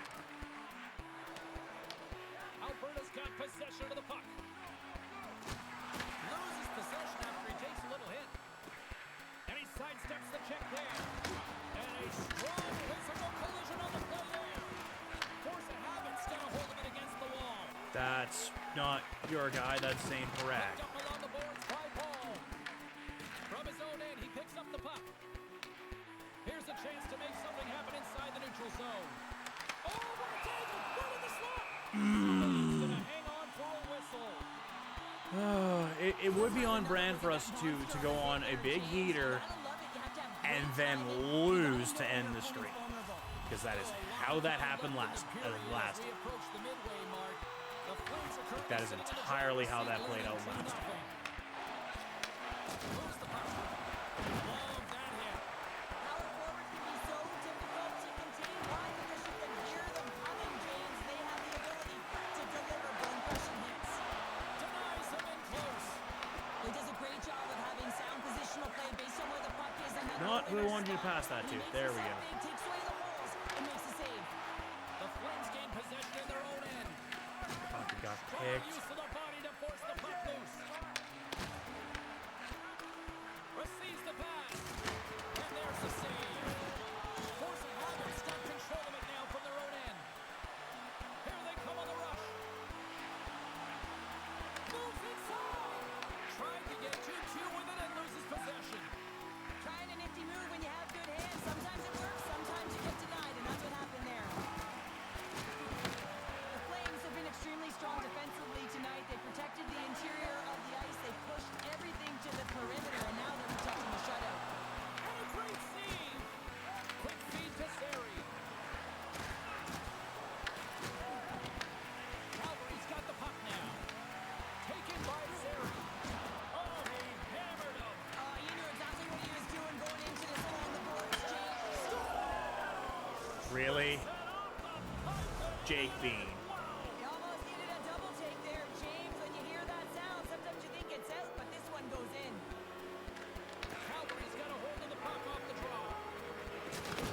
Alberta's got possession of the puck. Loses possession after he takes a little hit. And he sidesteps the check there. And a strong physical collision on the play there. Force of habit's gonna hold him in against the wall. That's not your guy. That's Zane Parak. Picked up along the boards by Paul. From his own end, he picks up the puck. Here's a chance to make something happen inside the neutral zone. Oh, what a tackle! Right in the slot! Somebody's gonna hang on for a whistle. It would be on brand for us to go on a big heater and then lose to end the streak, because that is how that happened last. We approach the midway mark. The Flames are currently That is sitting in the entirely how that leading played out 2-0. last. Moves the puck. Love that hit. Power forwards can be so difficult to contain. Why? Because you can hear them coming, James. They have the ability to deliver bone-crushing hits. Denies him in close. He does a great job of having sound positional play based on where the puck is. And then Not who I the wanted you to spot. pass that He to. makes There the we save go. big, takes away the holes, and makes the save. The Flames gain possession in their own end. Fuck, it got Strong picked. use of the body to force the puck loose. Receives the pass. And there's the save. Force of habit's got control of it now from their own end. Here they come on the rush. Moves inside. Tried to get 2-2 with it and loses possession. Trying a nifty move when you have good hands. Sometimes it works, sometimes you get denied, and that's what happened there. The Flames have been extremely strong defensively tonight. They protected the interior of the ice. They pushed everything to the perimeter, and now they're protecting the shutout. And a great save. Quick feed to Sari. Calgary's got the puck now. Taken by Sari. Oh, he hammered him. You knew exactly what he was doing going into this along the boards, James. Really? Set off the pipe. Jake Bean. You almost needed a double take there, James. When you hear that sound, sometimes you think it's out, but this one goes in. Calgary's got a hold of the puck off the draw.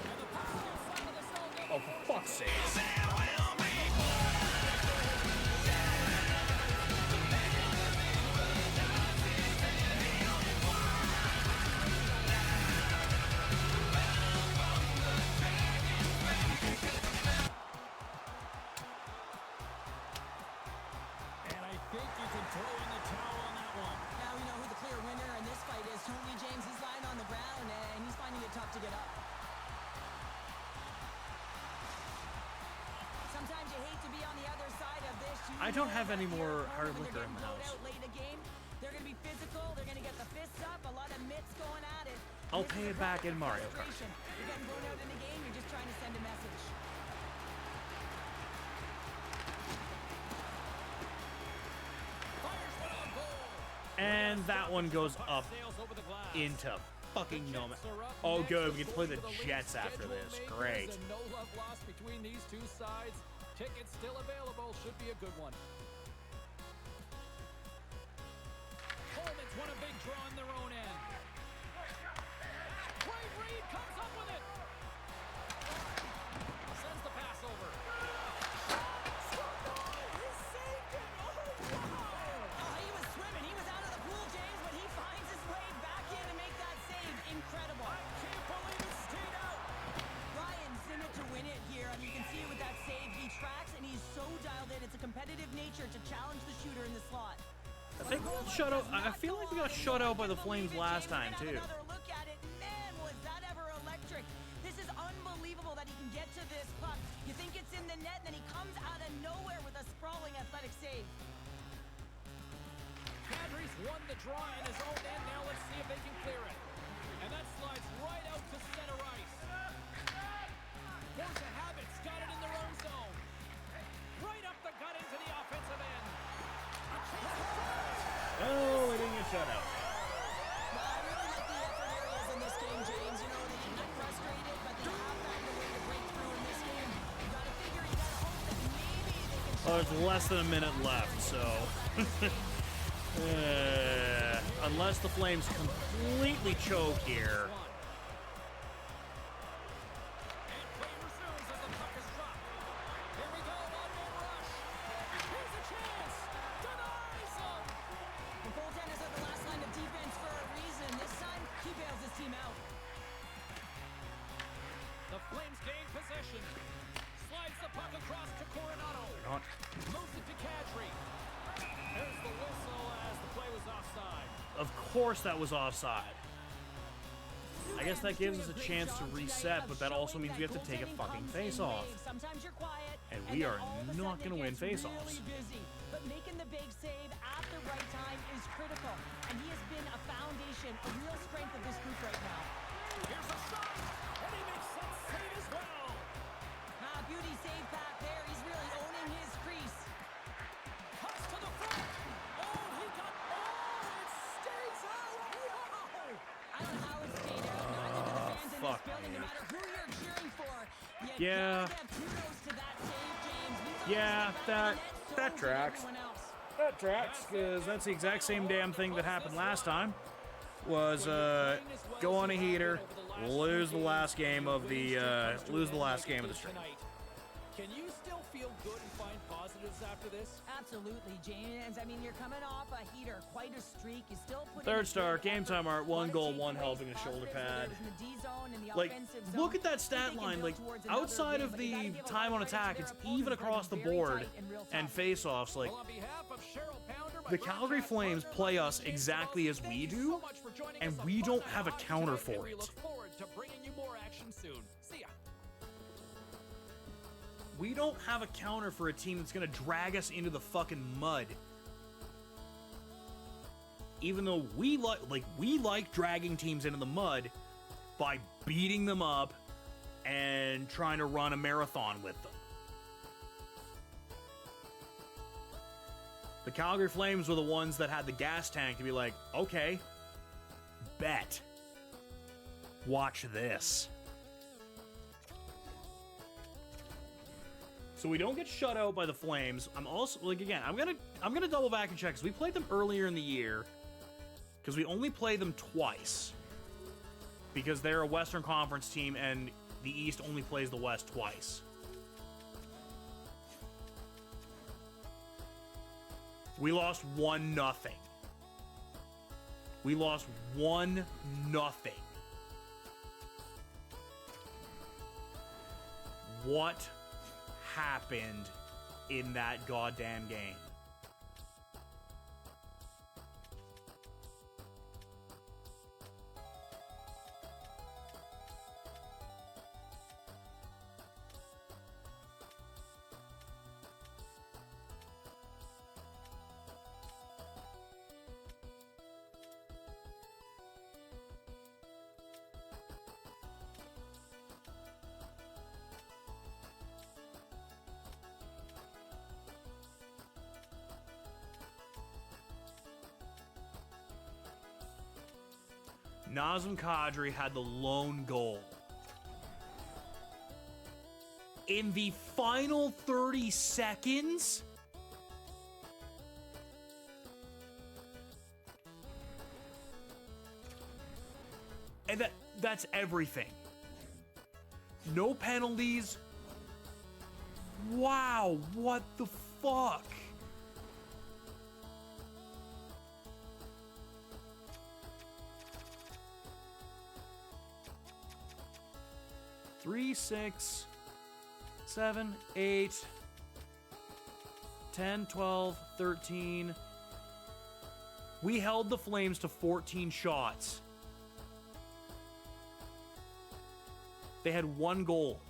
And the puck's inside of the zone. Oh, for fuck's sake. And I think you can throw in the towel on that one. Now we know who the clear winner in this fight is. Tony James, he's lying on the ground, and he's finding it tough to get up. Sometimes you hate to be on the other side of this. You I don't know have that any your more opponent, hard when liquor they're in the getting house. blown out late in the game, they're going to be physical. They're going to get the fists up. A lot of mitts going at it. I'll This pay is it a back in product of Mario Kart. frustration. You're getting blown out in the game. You're just trying to send a message. Fires one on goal. And that one goes up Puck sails over the glass. into fucking The numb. Jets are up Oh, next good. We can play according the to league Jets after schedule this. makers, Great. and no love lost between these two sides. Tickets still available. Should be a good one. Coleman's won a big draw on their own end. Great read, comes up with it. Sends the pass over. He saved it. Oh, wow. Oh, he was swimming. He was out of the pool, James, but he finds his way back in to make that save. Incredible. I can't believe he stayed out. Ryan's in it to win it here, and you can see it with that save. He tracks, and he's so dialed in. It's a competitive nature to challenge the shooter in the slot. I think we got shut out. I feel like we got shut out by the Flames last time, too. Another look at it. Man, was that ever electric. This is unbelievable that he can get to this puck. You think it's in the net, and then he comes out of nowhere with a sprawling athletic save. Kadri's won the draw in his own end. Now let's see if they can clear it. And that slides right out to center ice. Force a Habit's got it in their own zone. Right up the gut into the offensive end. A chance to drive. Oh, we didn't get shut out. Well, I really like the effort areas in this game, James. You know, they can get frustrated, but they have found a way to break through in this game. You gotta figure, you gotta hope that maybe they can... Well, there's less than a minute left, so... unless the Flames completely choke here. And play resumes as the puck is dropped. Here we go, one-man rush. Here's a chance. Denies him. The goaltenders are the last line of defense for a reason. This time, he bails his team out. The Flames gain possession. Slides the puck across to Coronado. Not. Moves it to Kadri. There's the whistle as the play was offside. Of course that was offside. I guess that gives us a chance to reset, but that also means we have to take a fucking face-off. Sometimes you're quiet, And we are then all of a not sudden gonna it win gets face-offs. really busy. But making the big save at the right time is critical, and he has been a foundation, a real strength of this group right now. Here's a shot, and he makes that save as well. Beauty save back there. He's really owning his crease. Cuts to the front. Oh, he got. Oh, it stays out. Wow. I don't know how it stayed out. Neither do the fans in fuck this building, me. no matter who you're cheering for. You Yeah. gotta give kudos to that save, James. We thought Yeah, it was the back of the net, so that did tracks. everyone else. That tracks, because that's the exact same damn thing that happened last time. Was go on a heater, lose the last game of the stream. Can you still feel good and find positives after this? Absolutely, James. I mean, you're coming off a heater, quite a streak. You still put in Third a star, good game effort. time art, one One goal, takeaways, one helping, a shoulder positives, pad. whether it was in the D zone, in the Like, offensive look zone. at that I think stat they can line. build Like, towards another outside win, of but you gotta the give a lot time of on credit to attack, their it's opponents even for across the being very board tight in real and time. face-offs. Like, Well, on behalf of Cheryl Pounder, my the Calgary broadcast Flames partner, play Mikey us James exactly Dawson, as thank we you do, so much for joining and us on we Fun don't Night have a Hockey counter tonight, and for we it. look forward to bringing you more action soon. See ya. we don't have a counter for a team that's gonna drag us into the fucking mud. Even though we like dragging teams into the mud by beating them up and trying to run a marathon with them. The Calgary Flames were the ones that had the gas tank to be like, okay, bet. Watch this. So we don't get shut out by the Flames. I'm also, like, again, I'm gonna double back and check, because we played them earlier in the year, because we only play them twice, because they're a Western Conference team and the East only plays the West twice. We lost 1-0. We lost 1-0. What happened in that goddamn game? Nazem Kadri had the lone goal. In the final 30 seconds? And that's everything. No penalties. Wow, what the fuck? Three, 6, 7, 8, 10, 12, 13. We held the Flames to 14 shots. They had one goal.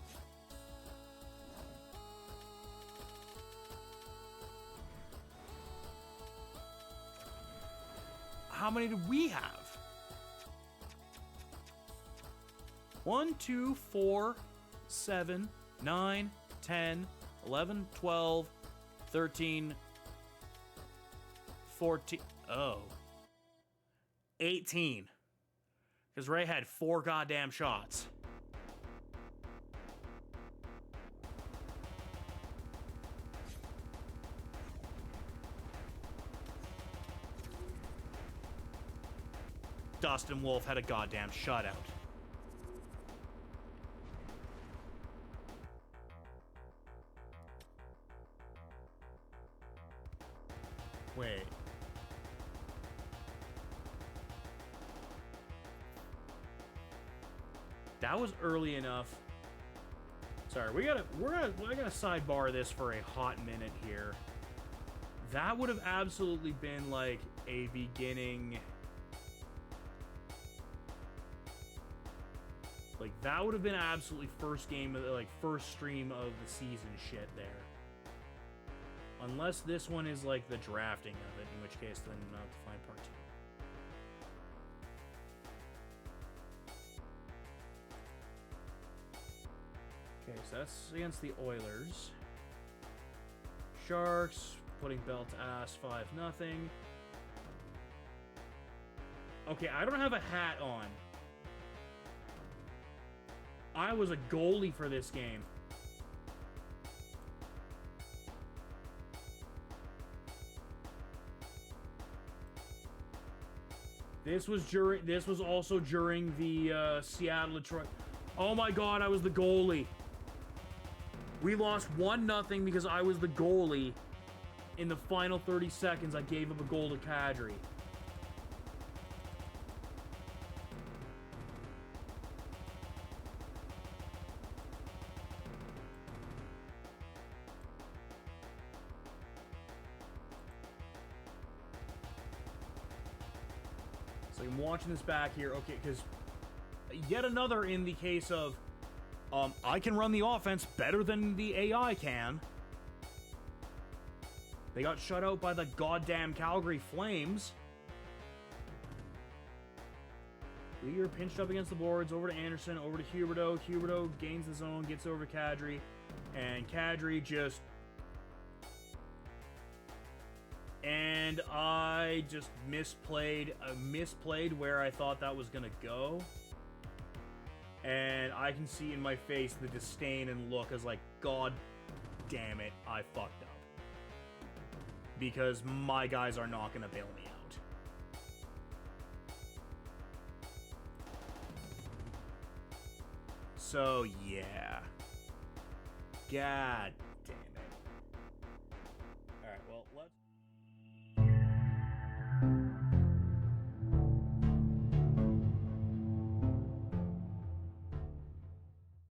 How many did we have? 1, 2, 4, 7, 9, 10, 11, 12, 13, 14. Oh. 18. Because Ray had 4 goddamn shots. Dustin Wolf had a goddamn shutout. Wait. That was early enough. Sorry, I gotta sidebar this for a hot minute here. That would have absolutely been like a beginning. Like, that would have been absolutely first game of like first stream of the season shit there. Unless this one is like the drafting of it, in which case then I'll have to find part 2. Okay, so that's against the Oilers. Sharks putting belt ass 5-0. Okay, I don't have a hat on. I was a goalie for this game. This was also during the Seattle Detroit. Oh my god, I was the goalie. We lost 1-0 because I was the goalie. In the final 30 seconds, I gave up a goal to Kadri. So I'm watching this back here. Okay, because yet another in the case of I can run the offense better than the AI can. They got shut out by the goddamn Calgary Flames. Lear pinched up against the boards, over to Anderson, over to Huberdeau. Huberdeau gains the zone, gets over to Kadri, and Kadri just... And I just misplayed where I thought that was gonna go. And I can see in my face the disdain and look as like, God damn it, I fucked up. Because my guys are not gonna bail me out. So, yeah. God